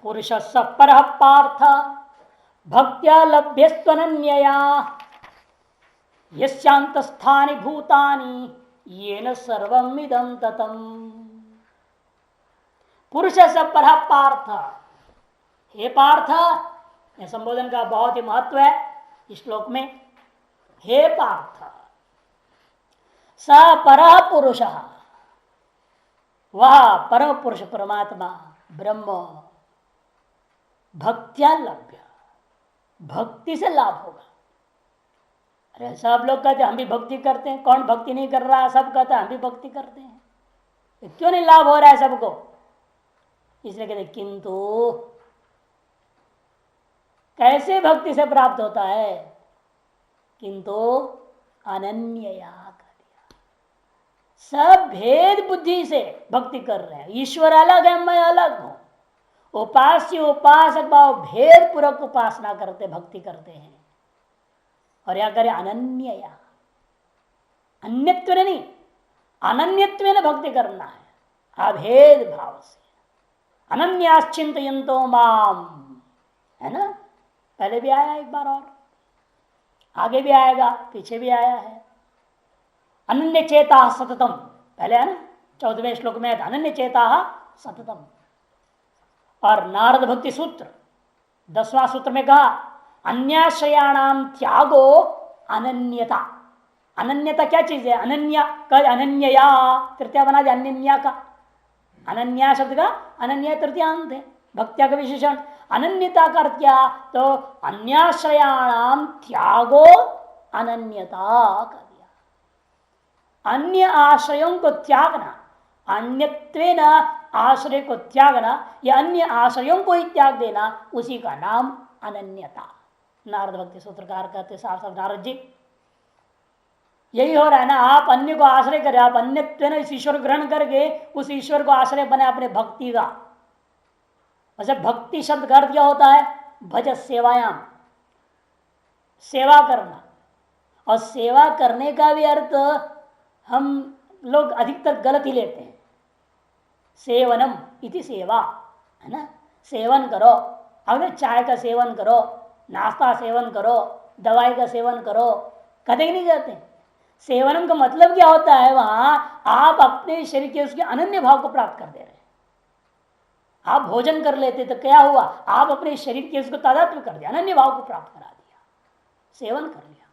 पुरुष पर पार्थ भक्त्या लभ्यस्त्वनन्यया यस्यांतस्थानि भूतानि येन सर्वम् इदं ततम्। पुरुष पर पार्थ, हे पार्थ, यह संबोधन का बहुत ही महत्व है इस श्लोक में। हे पार्थ, स परः पुरुष, वह परम पुरुष परमात्मा ब्रह्म भक्त्या लभ्य, भक्ति से लाभ होगा। अरे सब लोग कहते हैं हम भी भक्ति करते हैं, कौन भक्ति नहीं कर रहा है, सब कहते हैं हम भी भक्ति करते हैं, क्यों नहीं लाभ हो रहा है सबको? इसलिए कहते किंतु कैसे भक्ति से प्राप्त होता है, किंतु अनन्यया कर दिया। सब भेद बुद्धि से भक्ति कर रहे हैं, ईश्वर अलग है, मैं अलग हूं। उपास्य उपासक भाव भेद पूर्वक उपासना करते, भक्ति करते हैं। और या करे अनन्यया, अन्यत्व नहीं, अनन्यत्व में भक्ति करना है, अभेद भाव से। अनन्याश्चिंतयन्तो माम, है ना, पहले भी आया एक बार, और आगे भी आएगा, पीछे भी आया है। अनन्य चेता सततम, पहले है ना 14वें श्लोक में, अनन्य चेता सततम। और नारद भक्ति सूत्र 10वां सूत्र में कहा अन्याश्रयाणाम त्यागो अनन्यता। अनन्यता क्या चीज है? अनन्या का अनन्यया तृतीया बना दिया, अनन्या का, अनन्या शब्द का अनन्या तृतीयांत है, भक्त्या का विशेषण। अनन्यता का अर्थ क्या? तो अन्याश्रयाणाम त्यागो अनन्यता कर दिया। अन्य आश्रयों को त्यागना, अन्यत्वेन आश्रय को त्यागना, या अन्य आश्रयों को ही त्याग देना, उसी का नाम अनन्यता। नारद भक्ति सूत्रकार कहते साफ साफ, नारद जी यही हो रहा है ना, आप अन्य को आश्रय करें, आप अन्यत्वेन इस ईश्वर ग्रहण करके उस ईश्वर को आश्रय बने अपने भक्ति का। वैसे भक्ति शब्द का अर्थ क्या होता है? भज सेवायाम, सेवा करना। और सेवा करने का भी अर्थ हम लोग अधिकतर गलत ही लेते हैं। सेवनम इति सेवा, है ना, सेवन करो, अगर चाय का सेवन करो, नाश्ता सेवन करो, दवाई का सेवन करो, कभी नहीं कहते। सेवन का मतलब क्या होता है, वहां आप अपने शरीर के उसके अनन्य भाव को प्राप्त कर दे रहे हैं। आप भोजन कर लेते तो क्या हुआ, आप अपने शरीर के उसको तादात्म्य कर दिया, अनन्य भाव को प्राप्त करा दिया, सेवन कर लिया।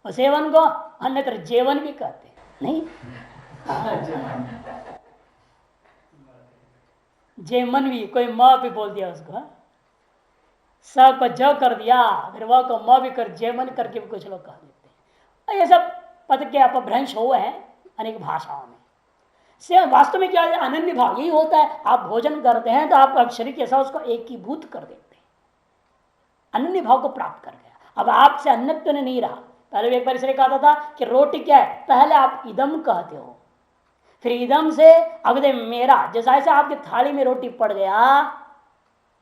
और सेवन को अन्यत्र जेवन भी कहते हैं, नहीं जेमन भी, कोई म भी बोल दिया उसको, स को ज कर दिया, फिर वह को म भी कर जेमन करके भी कुछ लोग कह देते हैं। ये सब पद के अपभ्रंश हुए हैं अनेक भाषाओं में। से वास्तव में क्या है, अनन्य भाव यही होता है। आप भोजन करते हैं तो आप शरीर के साथ उसको एकीभूत कर देते हैं, अनन्य भाव को प्राप्त कर गया। अब आपसे अन्यत्व नहीं रहा। पहले एक बार इसलिए कहा था कि रोटी क्या है, पहले आप इदम कहते हो, फिर इदम से अगले मेरा, जैसा ऐसे आपकी थाली में रोटी पड़ गया,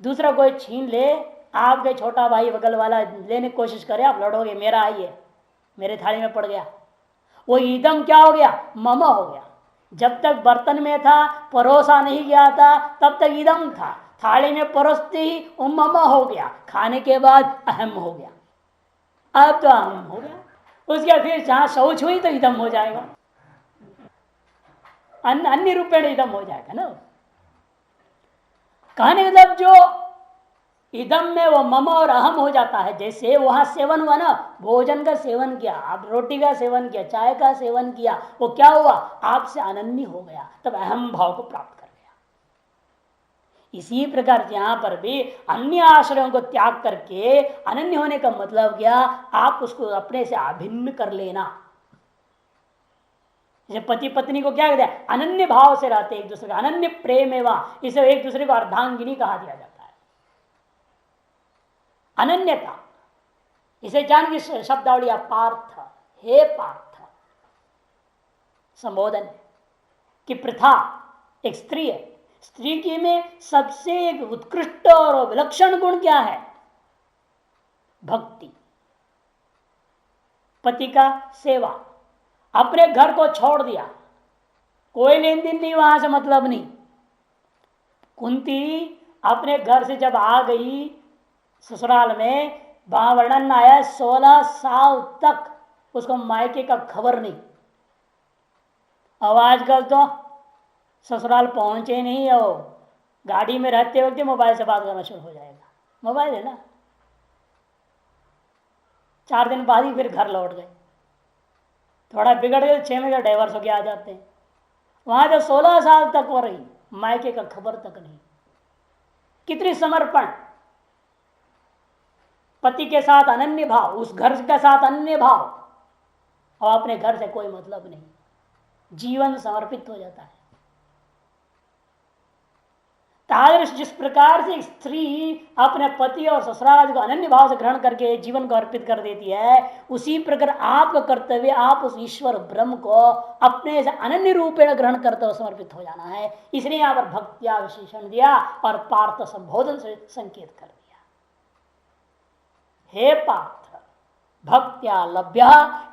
दूसरा कोई छीन ले, आपके छोटा भाई बगल वाला लेने की कोशिश करे, आप लड़ोगे, मेरा आई है, मेरे थाली में पड़ गया, वो इदम क्या हो गया, मम हो गया। जब तक बर्तन में था, परोसा नहीं गया था, तब तक इदम था। थाली में परोसते ही वो मम हो गया, खाने के बाद अहम हो गया, अब तो अहम हो गया। उसके फिर जहां शौच हुई तो इदम हो जाएगा, अन्य रूपेण इदम हो जाएगा ना। कहने मतलब जो इदम में वो मम और अहम हो जाता है, जैसे वहां सेवन हुआ ना, भोजन का सेवन किया, आप रोटी का सेवन किया, चाय का सेवन किया, वो क्या हुआ, आपसे अनन्य हो गया, तब अहम भाव को प्राप्त कर गया। इसी प्रकार यहां पर भी अन्य आश्रयों को त्याग करके अनन्य होने का मतलब क्या, आप उसको अपने से अभिन्न कर लेना। जैसे पति पत्नी को क्या कहते हैं, अनन्य भाव से रहते एक दूसरे का, अनन्य प्रेम एवं, इसे एक दूसरे को अर्धांगिनी कहा दिया जाता है, अनन्यता। इसे जान की शब्दावली पार्थ, हे पार्थ, संबोधन की प्रथा एक स्त्री है। स्त्री की में सबसे एक उत्कृष्ट और विलक्षण गुण क्या है, भक्ति, पति का सेवा। अपने घर को छोड़ दिया, कोई लेन देन नहीं, वहां से मतलब नहीं। कुंती अपने घर से जब आ गई ससुराल में, वहां वर्णन आया 16 साल तक उसको मायके का खबर नहीं। अब आजकल तो ससुराल पहुंचे नहीं हो, गाड़ी में रहते वक्त मोबाइल से बात करना शुरू हो जाएगा, मोबाइल है ना, 4 दिन बाद ही फिर घर लौट गए, थोड़ा बिगड़ गए 6 महीने डाइवर्स हो गया, आ जाते हैं। वहां जो 16 साल तक हो रही, मायके का खबर तक नहीं। कितनी समर्पण, पति के साथ अनन्य भाव, उस घर के साथ अनन्य भाव, और अपने घर से कोई मतलब नहीं, जीवन समर्पित हो जाता है। तादृश जिस प्रकार से स्त्री अपने पति और ससुराल को अनन्य भाव से ग्रहण करके जीवन को अर्पित कर देती है, उसी प्रकार आपका कर्तव्य, आप उस ईश्वर ब्रह्म को अपने से अनन्य रूपेण ग्रहण करते हुए समर्पित हो जाना है। इसलिए यहां पर भक्तिया विशेषण दिया और पार्थ संबोधन से संकेत कर दिया, हे पार्थ भक्त्या लभ्य,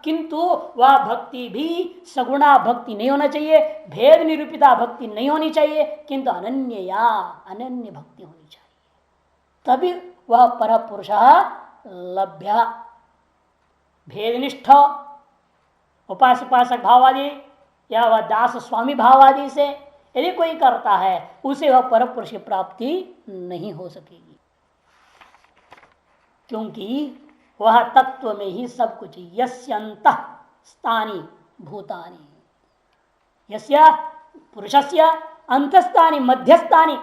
किंतु वह भक्ति भी सगुणा भक्ति नहीं होना चाहिए, भेद निरूपिता भक्ति नहीं होनी चाहिए, किंतु अनन्य अनन्य भक्ति होनी चाहिए, तभी वह पर पुरुष लभ्य। भेदनिष्ठ उपासक भावादि या वह दास स्वामी भावादि से यदि कोई करता है, उसे वह पर पुरुष की प्राप्ति नहीं हो सकेगी, क्योंकि वह तत्व में ही सब कुछ, यस्य अंतः स्थानी भूतानि, यस्य पुरुषस्य अंतस्थानी मध्यस्थानी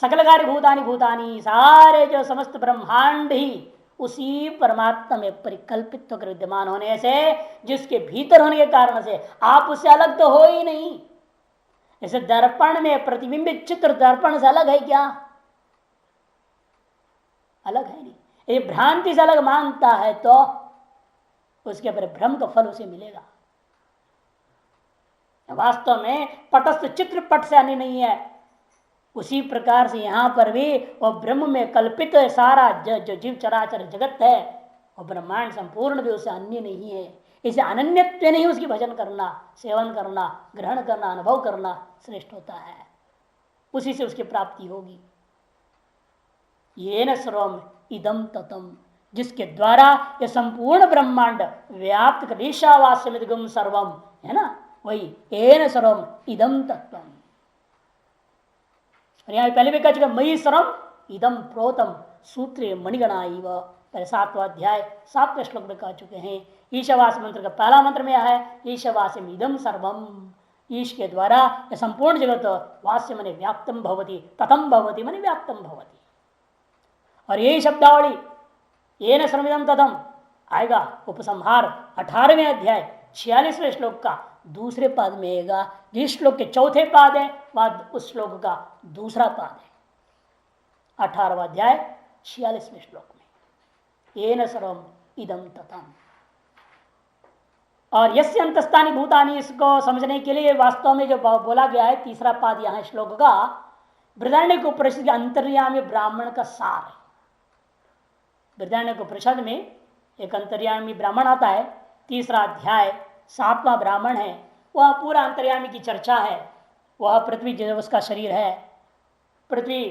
सकल कार्य भूतानि भूतानि, सारे जो समस्त ब्रह्मांड ही उसी परमात्मा में परिकल्पित होकर विद्यमान होने से, जिसके भीतर होने के कारण से आप उससे अलग तो हो ही नहीं। जैसे दर्पण में प्रतिबिंबित चित्र दर्पण से अलग है क्या, अलग है नहीं। ये भ्रांति से अलग मानता है तो उसके पर भ्रम का फल उसे मिलेगा। वास्तव में पटस्थ चित्र पट से अन्य नहीं है, उसी प्रकार से यहां पर भी वह ब्रह्म में कल्पित है सारा जो जीव चराचर जगत है, वह ब्रह्मांड संपूर्ण भी उससे अन्य नहीं है। इसे अनन्यत्व नहीं उसकी भजन करना, सेवन करना, ग्रहण करना, अनुभव करना श्रेष्ठ होता है, उसी से उसकी प्राप्ति होगी। ये न सर्वम इदम ततम, जिसके द्वारा यह संपूर्ण ब्रह्मांड व्याप्त कर ईशावास्यमिदगम सर्वम, है ना, वही येन सर्वम इदम तत्वम। यहाँ पहले भी कह चुका मई सर्वम इदम प्रोतम सूत्रे मणिगणा इव, पहले 7वां अध्याय 7वें श्लोक में कह चुके हैं। ईशावास मंत्र का पहला मंत्र में है ईशावास्यम इदम सर्वम, ईश के द्वारा यह संपूर्ण जगत वास्य मने व्याप्तम भवति, ततम भवति मने व्याप्तम भवति। और यही शब्दावली ये न सर्वमिदं ततम आएगा उपसंहार 18वें अध्याय 46वें श्लोक का दूसरे पद में आएगा। जिस श्लोक के चौथे पाद है वह उस श्लोक का दूसरा पाद है, 18वां अध्याय 46वें श्लोक में ये न सर्वम इदम ततम। और यस्य अंतस्थानी भूतानी, इसको समझने के लिए वास्तव में जो बोला गया है तीसरा पाद यहाँ श्लोक का बृहदारण्यक उपनिषद के अंतर्यामी ब्राह्मण का सार है। बृहदारण्यक उपनिषद में एक अंतर्यामी ब्राह्मण आता है, तीसरा अध्याय 7वां ब्राह्मण है, वह पूरा अंतर्यामी की चर्चा है। वह पृथ्वी जो उसका शरीर है, पृथ्वी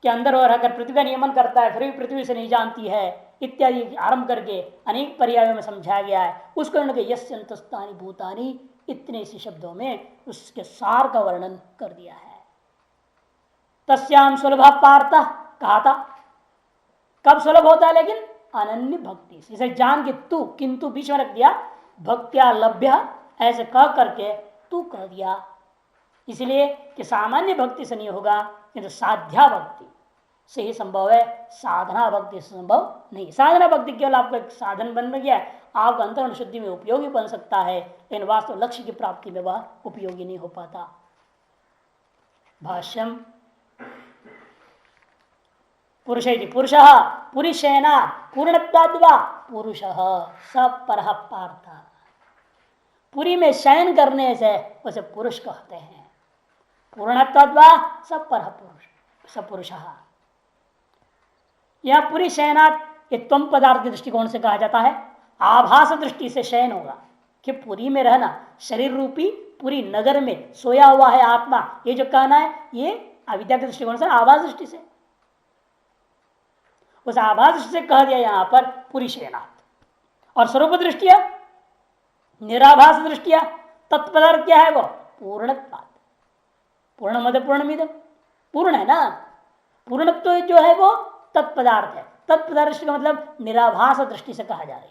के अंदर वह रहकर पृथ्वी का नियमन करता है, फिर भी पृथ्वी से नहीं जानती है इत्यादि आरंभ करके अनेक पर्यायों में समझाया गया है। उसको उन्होंने यस्य अंतस्थानी भूतानी इतने सी शब्दों में उसके सार का वर्णन कर दिया है। तस्याम सुलभ पार्थ कहा था, कब सुलभ होता है, लेकिन अनन्य भक्ति से, इसे जान के तू, किंतु बीच में रख दिया, भक्त्या लभ्य ऐसे कह करके तू कह दिया, इसलिए कि सामान्य भक्ति से नहीं होगा, किंतु साध्या भक्ति से ही संभव है, साधना भक्ति से संभव नहीं। साधना भक्ति केवल आपको एक साधन बन गया, आपको अंतरण शुद्धि में उपयोगी बन सकता है, लेकिन वास्तव लक्ष्य की प्राप्ति में वह उपयोगी नहीं हो पाता। भाष्यम पुरुष पुरुष पुरुषेना पूर्णत्वाद्वा पुरुष सपरः पार्थ, पुरी में शयन करने से उसे पुरुष कहते हैं। पूर्णत्वाद्वा सपरः पुरुष सपुरुष। यह पुरी शयनात् ये त्वम पदार्थ के दृष्टिकोण से कहा जाता है। आभास दृष्टि से शयन होगा कि पुरी में रहना, शरीर रूपी पूरी नगर में सोया हुआ है आत्मा, ये जो कहना है ये अविद्या के दृष्टिकोण से, आभास दृष्टि से, उस आभास दृष्टि से कह दिया यहां पर पुरी शयनात्। और स्वरूप दृष्टिया निराभास दृष्टिया तत्पदार्थ क्या है, वो पूर्णत्वात्, पूर्ण मद पूर्णमिदं, पूर्ण है ना, पूर्णत्व जो है वो तत्पदार्थ है। तत्पदार्थ का मतलब निराभास दृष्टि से कहा जा रही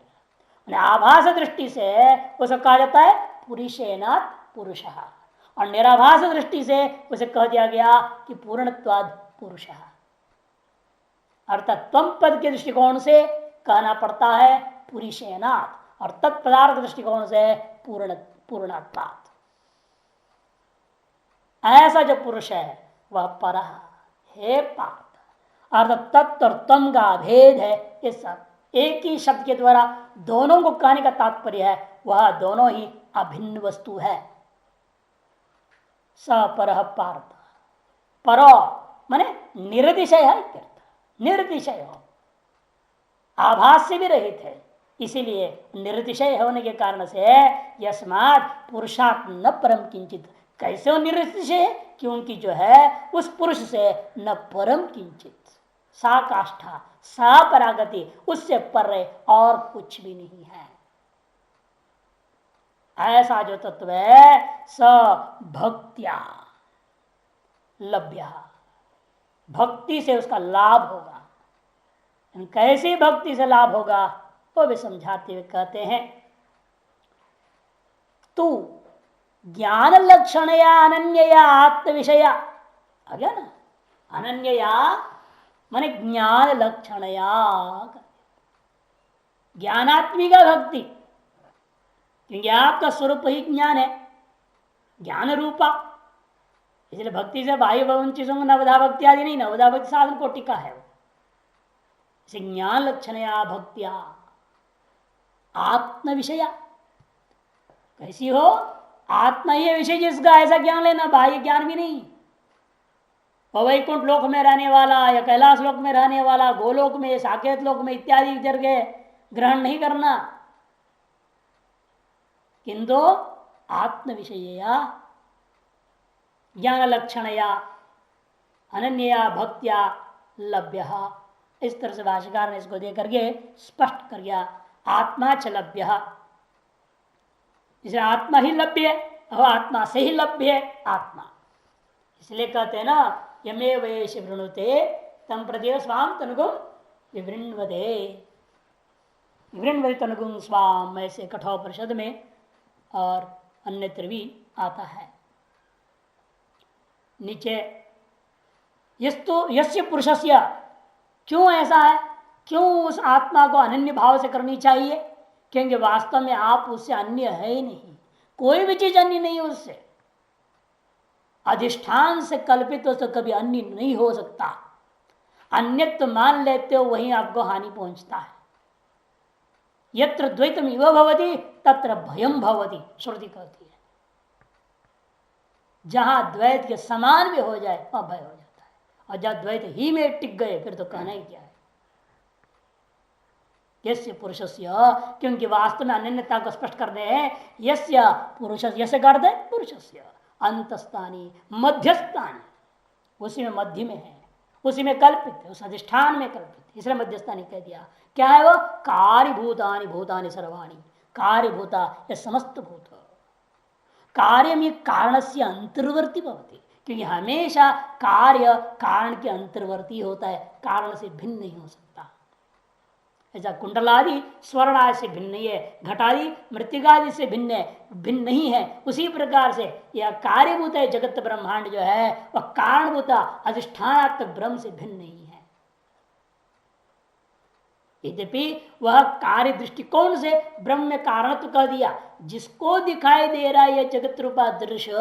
है, आभास दृष्टि से उसे कहा जाता है पुरुषेनात् पुरुष, और निराभास दृष्टि से उसे कह दिया गया कि पूर्णत्वाद पुरुष। अर्थात त्वम पद के दृष्टिकोण से कहना पड़ता है पुरुषेनात्, और तत्पदार्थ दृष्टिकोण से पूर्णत्वात्। ऐसा जो पुरुष है वह पर है पार्थ, अर्थात तत्व और तम का भेद है। इस एक ही शब्द के द्वारा दोनों को कहने का तात्पर्य है वह दोनों ही अभिन्न वस्तु है। सपर पार्थ, परो माने निर्दिशय है, निर्दिशय हो, आभास से भी रहित है, इसीलिए निर्दिशय होने के कारण से यस्मात् पुरुषात् न परम किंचित। कैसे वो निर्दिशय है, क्योंकि जो है उस पुरुष से न परम किंचित, सा काष्ठा सा परागति, उससे पर और कुछ भी नहीं है। ऐसा जो तत्व है स भक्त्या लभ्य, भक्ति से उसका लाभ होगा। कैसी भक्ति से लाभ होगा वो भी समझाते हुए कहते हैं, तू ज्ञान लक्षणया अनन्यया आत्म विषया, आ गया ना, अनन्यया माने ज्ञान लक्षणया, ज्ञानात्मिका भक्ति, क्योंकि आपका स्वरूप ही ज्ञान है, ज्ञान रूपा, इसलिए भक्ति से बाह्य भवन नवधा भक्ति आदि नहीं, नवधा भक्ति साधन कोटि का है वो। इसे ज्ञान लक्षणया भक्तिया आत्म विषया, कैसी हो, आत्मा ही विषय जिसका, ऐसा ज्ञान लेना, बाह्य ज्ञान भी नहीं। वैकुंठ लोक में रहने वाला या कैलाश लोक में रहने वाला, गोलोक में, साकेत लोक में इत्यादि जगह ग्रहण नहीं करना, किंतु आत्म विषयया ज्ञान लक्षणया अनन्या भक्त्या लभ्य। इस तरह से भाष्यकार ने इसको दे करके स्पष्ट कर दिया, आत्मा च लभ्य, इसे आत्मा ही लभ्य है और आत्मा से ही लभ्य है आत्मा। इसलिए कहते हैं ना, यमे वेश वृणुते तम प्रदेव स्वाम तनुगुम विवृण्वदे, विवृण्वदे तनुगुम स्वाम, ऐसे कठोपनिषद में और अन्यत्र भी आता है। नीचे यस्तु यस्य पुरुषस्य, क्यों ऐसा है, क्यों उस आत्मा को अनन्य भाव से करनी चाहिए, क्योंकि वास्तव में आप उससे अन्य है ही नहीं, कोई भी चीज अन्य नहीं है उससे। अधिष्ठान से कल्पित हो तो कभी अन्य नहीं हो सकता। अन्यत्व मान लेते हो वहीं आपको हानि पहुंचता है। यत्र द्वैतम इव भवति तत्र भयम भवति, श्रुति कहती है। जहां द्वैत के समान भी हो जाए वहां भय हो जाता है, और जब द्वैत ही में टिक गए फिर तो कहना ही क्या है। यस्य पुरुषस्य, क्योंकि वास्तव में अनन्यता को स्पष्ट कर दे, यस्य पुरुष, यसे कर दे पुरुषस्य अंतस्थानी मध्यस्थानी, उसी में मध्य में है, उसी में कल्पित है, उस अधिष्ठान में कल्पित, इसलिए मध्यस्थानी कह दिया। क्या है वो, कार्यभूतानि भूतानि सर्वाणि, कार्यभूता ये समस्त भूत, कार्य में कारण से अंतर्वर्ती भवती, क्योंकि हमेशा कार्य कारण के अंतर्वर्ती होता है, कारण से भिन्न नहीं हो सकता। ऐसा कुंडलादि स्वर्ण आदि से भिन्न नहीं है, घटादि मृतिकादि से भिन्न नहीं है, उसी प्रकार से यह कार्यभूत है जगत ब्रह्मांड जो है वह कारणभूता अधिष्ठानात्मक ब्रह्म से भिन्न नहीं है। यद्यपि वह कार्य दृष्टिकोण से ब्रह्म में कारणत्व कह दिया, जिसको दिखाई दे रहा है यह जगत रूपा दृश्य,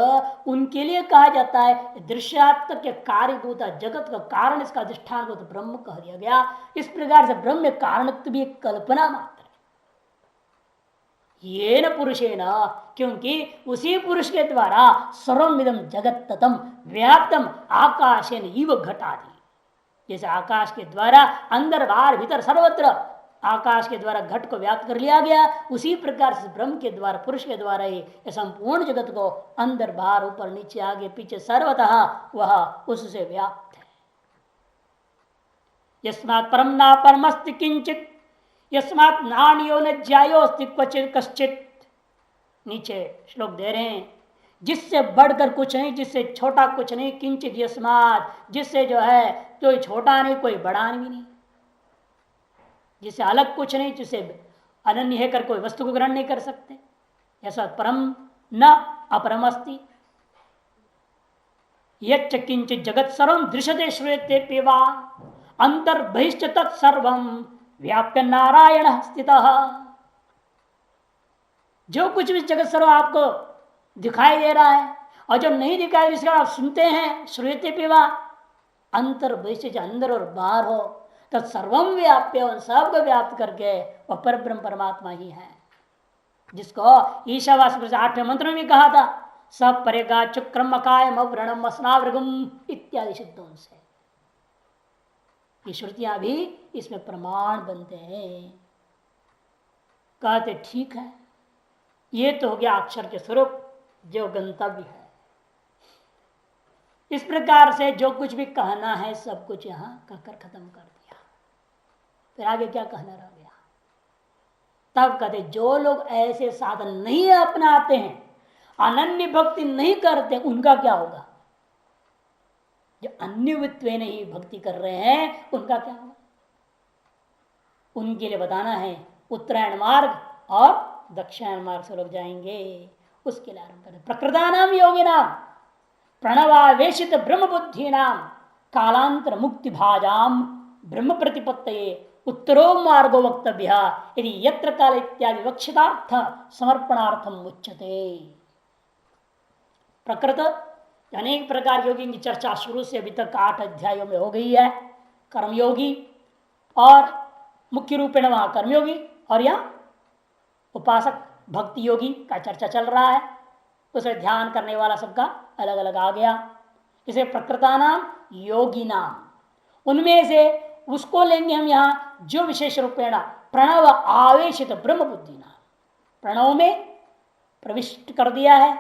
उनके लिए कहा जाता है दृश्यात्मक के कार्यभूता जगत का कारण, इसका अधिष्ठान को तो ब्रह्म कह दिया गया। इस प्रकार से ब्रह्म में कारणत्व भी एक कल्पना मात्र है, ये न पुरुषे न, क्योंकि उसी पुरुष के द्वारा सर्वमिदं जगत ततम व्याप्तम आकाशेन इव घटादि, जैसे आकाश के द्वारा अंदर बाहर भीतर सर्वत्र आकाश के द्वारा घट को व्याप्त कर लिया गया, उसी प्रकार से ब्रह्म के द्वारा पुरुष के द्वारा ही संपूर्ण जगत को अंदर बाहर ऊपर नीचे आगे पीछे सर्वतः वह उससे व्याप्त है। यस्मात् परम ना परमस्ति किंचित, यस्मात् नान्यो न ज्यायोस्ति क्वचित कश्चित। नीचे श्लोक दे रहे हैं, जिससे बढ़कर कुछ नहीं, जिससे छोटा कुछ नहीं, किंचित यस्मात्, जिससे जो है कोई छोटा नहीं कोई बड़ा भी नहीं, जिससे अलग कुछ नहीं, जिससे अनन्य है कर कोई वस्तु को ग्रहण नहीं कर सकते। ऐसा परम न अपरम अस्ति, यच्च किंचित जगत सर्वं दृश्यते श्रूयते पेवा अंतर्बहिश्च तत्सर्वं व्याप्य नारायण स्थितः। जो कुछ भी जगत सर्व आपको दिखाई दे रहा है और जो नहीं दिखाई जिसका आप सुनते हैं, श्रूयते पेवा अंतर्बहिश्च, अंदर और बाहर हो, तो सर्वम व्याप्य, उन सबको व्याप्त करके वह परब्रह्म परमात्मा ही है, जिसको ईशावास 8वें मंत्र में भी कहा था, सब परेगा चुक्रम अकायम अव्रणम अस्नावृगम इत्यादि शब्दों से। ये श्रुतियां भी इसमें प्रमाण बनते हैं। कहते ठीक है, ये तो हो गया अक्षर के स्वरूप जो गंतव्य है। इस प्रकार से जो कुछ भी कहना है सब कुछ यहां कहकर खत्म कर दिया, फिर आगे क्या कहना रह गया। तब कहते जो लोग ऐसे साधन नहीं अपनाते हैं, अनन्य भक्ति नहीं करते, उनका क्या होगा। जो अन्यवित्व नहीं भक्ति कर रहे हैं उनका क्या होगा, उनके लिए बताना है। उत्तरायण मार्ग और दक्षिणायन मार्ग से लोग जाएंगे, उसके लिए आरंभ करें। प्रकृतानाम योगी नाम प्रणवावेशित ब्रह्म बुद्धि नाम कालांतर मुक्ति भाजाम ब्रह्म प्रतिपत्तये उत्तरो मार्गो वक्तव्य यदि यत्र काल इत्यादि वक्षितार्थ समर्पणार्थम उच्यते। प्रकृत अनेक प्रकार योगी की चर्चा शुरू से अभी तक 8 अध्यायों में हो गई है। कर्मयोगी और मुख्य रूपेण वहां कर्मयोगी और यहाँ उपासक भक्ति योगी का चर्चा चल रहा है। उसे ध्यान करने वाला सबका अलग अलग आ गया। इसे प्रकृता नाम योगी नाम, उनमें से उसको लेंगे हम यहाँ जो विशेष रूपेण प्रणव आवेशित ब्रह्म बुद्धि नाम, प्रणव में प्रविष्ट कर दिया है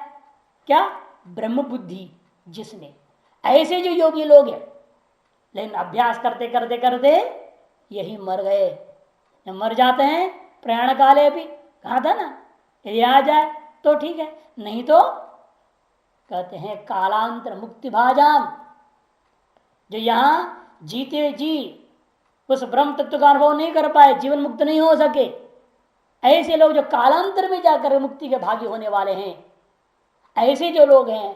क्या, ब्रह्म बुद्धि जिसने। ऐसे जो योगी लोग हैं लेकिन अभ्यास करते करते करते यही मर गए। जब मर जाते हैं प्रयाण काले भी, कहा था ना, यदि आ जाए तो ठीक है, नहीं तो कहते हैं कालांतर मुक्ति भाजाम, जो यहां जीते जी उस ब्रह्म तत्व का अनुभव नहीं कर पाए, जीवन मुक्त नहीं हो सके, ऐसे लोग जो कालांतर में जाकर मुक्ति के भागी होने वाले हैं, ऐसे जो लोग हैं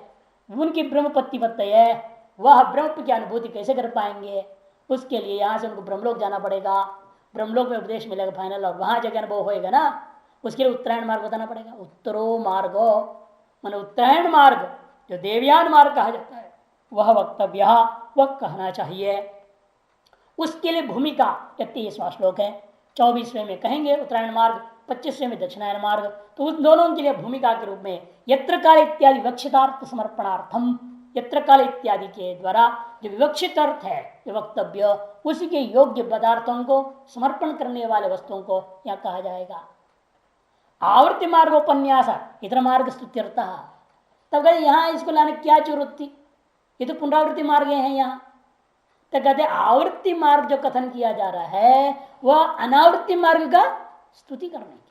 उनकी ब्रह्मपत्ति पत्ति है, वह ब्रह्म की अनुभूति कैसे कर पाएंगे? उसके लिए यहां से उनको ब्रह्मलोक जाना पड़ेगा, ब्रह्मलोक में उपदेश मिलेगा फाइनल, और वहां जगह अनुभव होएगा ना, उसके लिए उत्तरायण मार्ग बताना पड़ेगा। उत्तरो मार्गो मान उत्तरायण मार्ग, जो देवयान मार्ग कहा जाता है, वह वक्तव्य, वह कहना चाहिए। उसके लिए भूमिका 31वां श्लोक है, 24वें में कहेंगे उत्तरायण मार्ग, 25वें में दक्षिणायन मार्ग। तो उन दोनों के लिए भूमिका के रूप में यत्र काल इत्यादि विवक्षितार्थ समर्पणार्थम, यत्र काल इत्यादि के द्वारा जो विवक्षित अर्थ है, जो वक्तव्य, उसी के योग्य पदार्थों को समर्पण करने वाले वस्तुओं को यह कहा जाएगा। आवृत्ति मार्गोपन्यास इतर मार्ग स्तुत्यर्थ, तब कहते यहाँ इसको लाने क्या जरूरत थी, ये तो पुनरावृत्ति मार्ग है यहाँ। तो कहते आवृत्ति मार्ग जो कथन किया जा रहा है वह अनावृत्ति मार्ग का स्तुति करने के,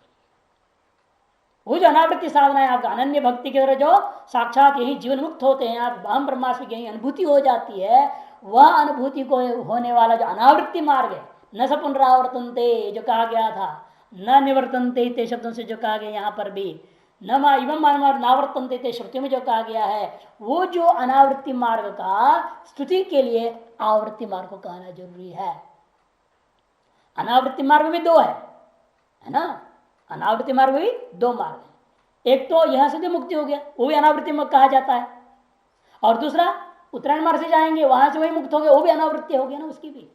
वो जो अनावृत्ति साधना है आपका अनन्य भक्ति के द्वारा जो साक्षात यही जीवन मुक्त होते हैं, आप हम ब्रह्मास्मि की यही अनुभूति हो जाती है, वह अनुभूति को होने वाला जो अनावृत्ति मार्ग है, न स पुनरावर्तनते जो कहा गया था, न निवर्तनते ते शब्दों से जो कहा गया यहाँ पर भी, न इवं नावर्तनते ते श्रुतियों में जो कहा गया है, वो जो अनावृत्ति मार्ग का स्तुति के लिए आवृत्ति मार्ग को कहना जरूरी है। अनावृत्ति मार्ग भी दो है ना, अनावृत्ति मार्ग भी दो मार्ग है, एक तो यहां से जो मुक्ति हो गया वो भी अनावृत्ति मार्ग कहा जाता है, और दूसरा उत्तरायण मार्ग से जाएंगे वहां से वही मुक्त हो गया, वो भी अनावृत्ति हो गया ना उसकी भी।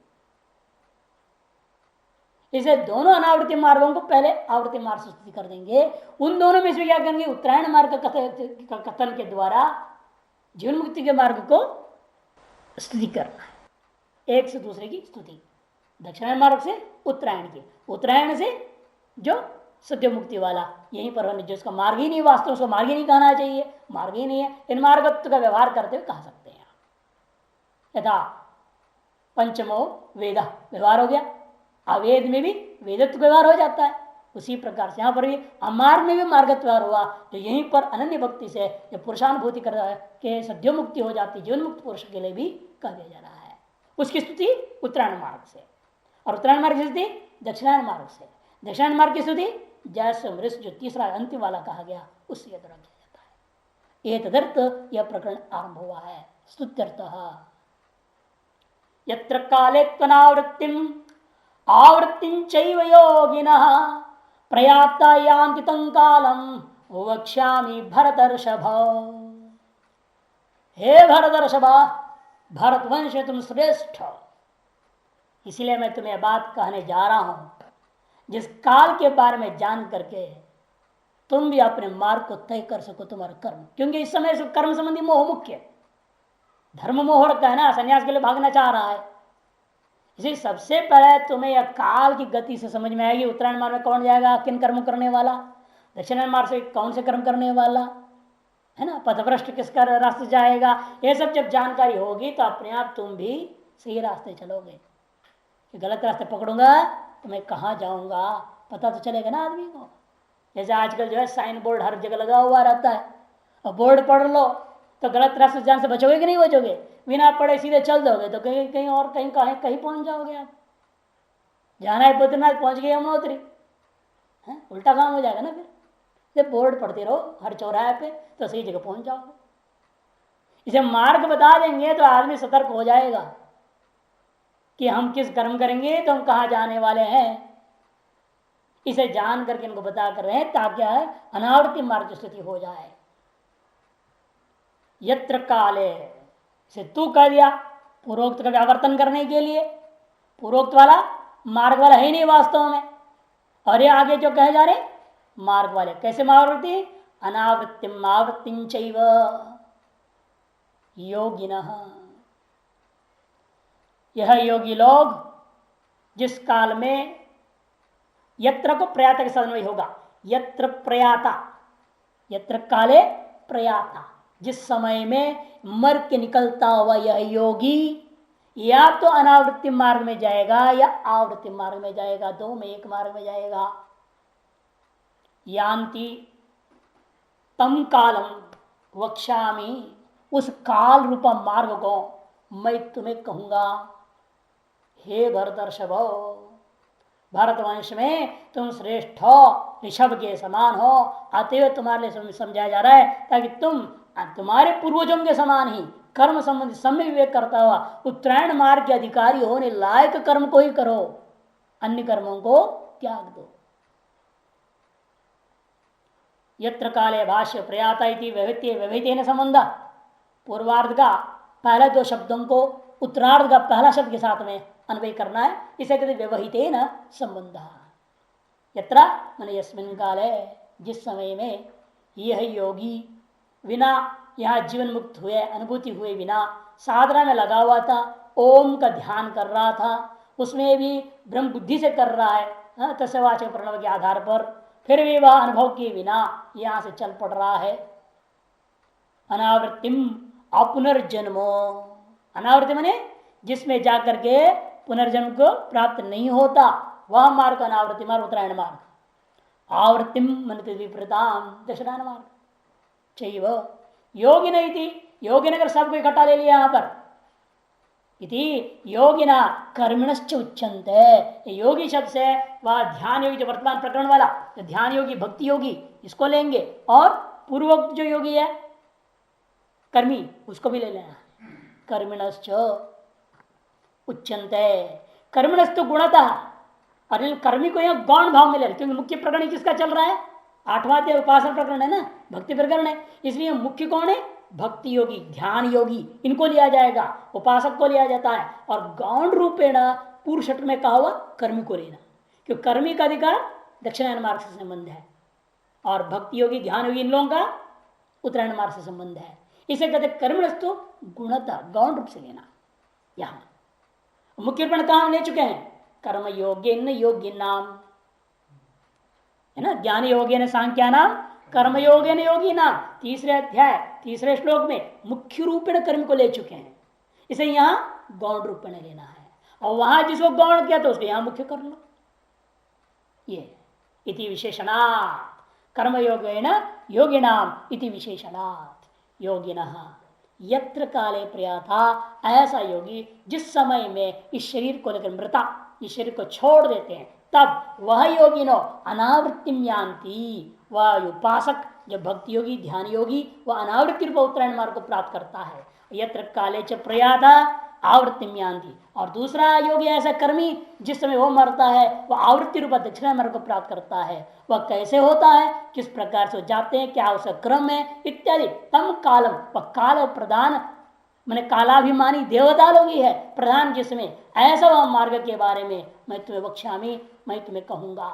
इसे दोनों अनावृत्ति मार्गों को पहले आवृत्ति मार्ग से स्तुति कर देंगे, उन दोनों में से क्या करेंगे, उत्तरायण मार्ग का कथन के द्वारा जीवन मुक्ति के मार्ग को स्तुति करना है, एक से दूसरे की स्तुति, दक्षिणायन मार्ग से उत्तरायण की, उत्तरायण से जो सत्य मुक्ति वाला, यहीं पर होने जिसका मार्ग ही नहीं, वास्तव उसको मार्ग ही नहीं कहना चाहिए, मार्ग ही नहीं है, इन मार्गत्व का व्यवहार करते हुए कह सकते हैं। यथा पंचमो वेद व्यवहार हो गया, अवेद में भी वेदत्व व्यवहार हो जाता है, उसी प्रकार से यहाँ पर भी अमार्ग में भी मार्गत्व व्यवहार हुआ, तो यहीं पर अनन्य भक्ति से जो पुरुषानुभूति कर रहा है कि सद्यो मुक्ति हो जाती, जीवन मुक्त पुरुष के लिए भी कह दिया जा रहा है। उसकी स्तुति उत्तरायण मार्ग से, और उत्तरायण मार्ग की स्तुति दक्षिणायन मार्ग से, दक्षिणायन मार्ग की स्तुति जैसे मृष जो तीसरा अंतिम वाला कहा गया उससे द्वारा किया जाता है। ये तदर्थ यह प्रकरण आरंभ हुआ है। स्तुत्यर्थः यत्र काले त्वनावृत्तिम आवृत्तिं चैव योगिनः प्रयाता यान्ति तं कालम वक्ष्यामि भरतर्षभ। हे भरतर्षभ, भरतवंश तुम श्रेष्ठ, इसलिए मैं तुम्हें बात कहने जा रहा हूं, जिस काल के बारे में जान करके तुम भी अपने मार्ग को तय कर सको तुम्हारा कर्म, क्योंकि इस समय कर्म संबंधी मोह मुख्य, धर्म मोह रखा है ना, संन्यास के लिए भागना चाह रहा है। इसे सबसे पहले तुम्हें यह काल की गति से समझ में आएगी, उत्तरायण मार्ग में कौन जाएगा, किन कर्म करने वाला, दक्षिणायन मार्ग से कौन से कर्म करने वाला है ना, पथभ्रष्ट किसका रास्ते जाएगा, ये सब जब जानकारी होगी तो अपने आप तुम भी सही रास्ते चलोगे। गलत रास्ते पकड़ूंगा तो मैं कहाँ जाऊंगा पता तो चलेगा ना आदमी को। जैसे आजकल जो है साइन बोर्ड हर जगह लगा हुआ रहता है, और बोर्ड पढ़ लो तो गलत रास्ते जाने से बचोगे कि नहीं बचोगे, बिना पढ़े सीधे चल दोगे तो कहीं कहीं और कहीं कहीं पहुंच जाओगे आप। जाना है बद्रीनाथ पहुंच गए यमुनोत्री, उल्टा काम हो जाएगा ना। फिर जब बोर्ड पढ़ते रहो हर चौराहे पे तो सही जगह पहुंच जाओगे। इसे मार्ग बता देंगे तो आदमी सतर्क हो जाएगा कि हम किस कर्म करेंगे तो हम कहाँ जाने वाले हैं। इसे जान करके इनको बता कर रहे हैं ताकि अनावृत्ति मार्ग स्थिति हो जाए। यत्र काले से तू कह दिया पूर्वोक्त का व्यावर्तन करने के लिए, पूर्वोक्त वाला मार्ग वाला है नहीं वास्तव में, और ये आगे जो कहे जा रहे मार्ग वाले कैसे मावृत्ति, अनावृत्तिम आवृत्तिं चैव योगिनः, यह योगी लोग जिस काल में यत्र को प्रयाता के साधन होगा, यत्र प्रयाता, यत्र काले प्रयाता, जिस समय में मर के निकलता हुआ यह योगी, या तो अनावृत्ति मार्ग में जाएगा या आवृत्ति मार्ग में जाएगा, दो में एक मार्ग में जाएगा। यान्ति तम कालम वक्ष्यामि, उस काल रूपा मार्ग को मैं तुम्हें कहूंगा। हे भरतर्षभ, भारतवंश में तुम श्रेष्ठ हो, ऋषभ के समान हो, अतएव तुम्हारे लिए समझाया जा रहा है ताकि तुम्हारे पूर्वजों के समान ही कर्म संबंधी सम्यक विवेक करता हुआ उत्तरायण मार्ग के अधिकारी होने लायक कर्म को ही करो, अन्य कर्मों को त्याग दो। यत्र काले भाष्य प्रयाता इति व्यवहितेन संबंध, पूर्वार्ध का पहले दो शब्दों को उत्तरार्ध का पहला शब्द के साथ में अन्वय करना है, इसे कहते व्यवहितेन संबंध। यत्र माने यस्मिन् काले, जिस समय में यह योगी बिना यहाँ जीवन मुक्त हुए अनुभूति हुए बिना साधना में लगा हुआ था, ओम का ध्यान कर रहा था, उसमें भी ब्रह्म बुद्धि से कर रहा है तस्वाचक प्रणव के आधार पर, फिर भी वह अनुभव के बिना यहां से चल पड़ रहा है। अनावृत्तिम अपुनर्जन्मो, अनावृत्ति माने जिसमें जाकर के पुनर्जन्म को प्राप्त नहीं होता, वह मार्ग अनावृत्ति मार्ग, उत्तरायण मार्ग। आवृत्तिम मन विपरीताम, दक्षिणायन मार्ग। चाहिए योगी नहीं थी, योगी ने सबको इकट्ठा ले लिया यहां पर। इति योगिना कर्मिणश्च उच्यन्ते, योगी शब्द से वह ध्यान योगी, जो वर्तमान प्रकरण वाला जो ध्यान योगी भक्ति योगी, इसको लेंगे, और पूर्वोक्त जो योगी है कर्मी, उसको भी ले लेना। कर्मिणश्च उच्यन्ते, कर्मिणस्तु गुणतः, और कर्मी को यह गौण भाव में ले, क्योंकि मुख्य प्रकरण किसका चल रहा है, 8वां अध्याय उपासना प्रकरण है ना, भक्ति प्रकरण है, इसलिए मुख्य कौन है, भक्ति योगी ध्यान योगी, इनको लिया जाएगा, उपासक को लिया जाता है। और गौण रूपेण पूर्व शब्द में कहा हुआ कर्मी को लेना, क्योंकि कर्मी का अधिकार दक्षिणायन मार्ग से संबंध है, और भक्ति योगी ध्यान योगी इन लोगों का उत्तरायण मार्ग से संबंध है। इसे कहते कर्मणस्तु गुणतः, गौण रूप से लेना। यहाँ मुख्य रूपेण कहा ले चुके हैं, कर्म योग्य योग्य नाम है ना, ज्ञान योग्य ने सांख्या नाम, कर्म योग्य ने योगी नाम, तीसरे अध्याय तीसरे श्लोक में मुख्य रूपेण कर्म को ले चुके हैं, इसे यहाँ गौण रूपेण लेना है, और वहां जिसको गौण किया तो उसको यहां मुख्य कर लो। ये इति विशेषणात् कर्म योगेन योगिनाम इति विशेषणात् योगिनः यत्र काले प्रयाता, ऐसा योगी जिस समय में इस शरीर को लेकर मृता, इस शरीर को छोड़ देते हैं, तब वह योगी नो अनावृत्तिम यान्ति, वह उपासक जो भक्ति योगी ध्यान योगी वह अनावृत्ति रूप उत्तरायण मार्ग को प्राप्त करता है। यत्र काले च प्रयाता आवृत्तिम यान्ति, और दूसरा योगी ऐसा कर्मी जिस समय वो मरता है वह आवृत्ति रूप दक्षिणा मार्ग को प्राप्त करता है। वह कैसे होता है, किस प्रकार से जाते हैं, क्या उसका क्रम है इत्यादि। तम कालम, वह काल प्रधान मैंने कालाभिमानी देवता लोग ही है प्रधान, जिसमें ऐसा वह मार्ग के बारे में मैं तुम्हें बख्शामी, मैं तुम्हें कहूंगा।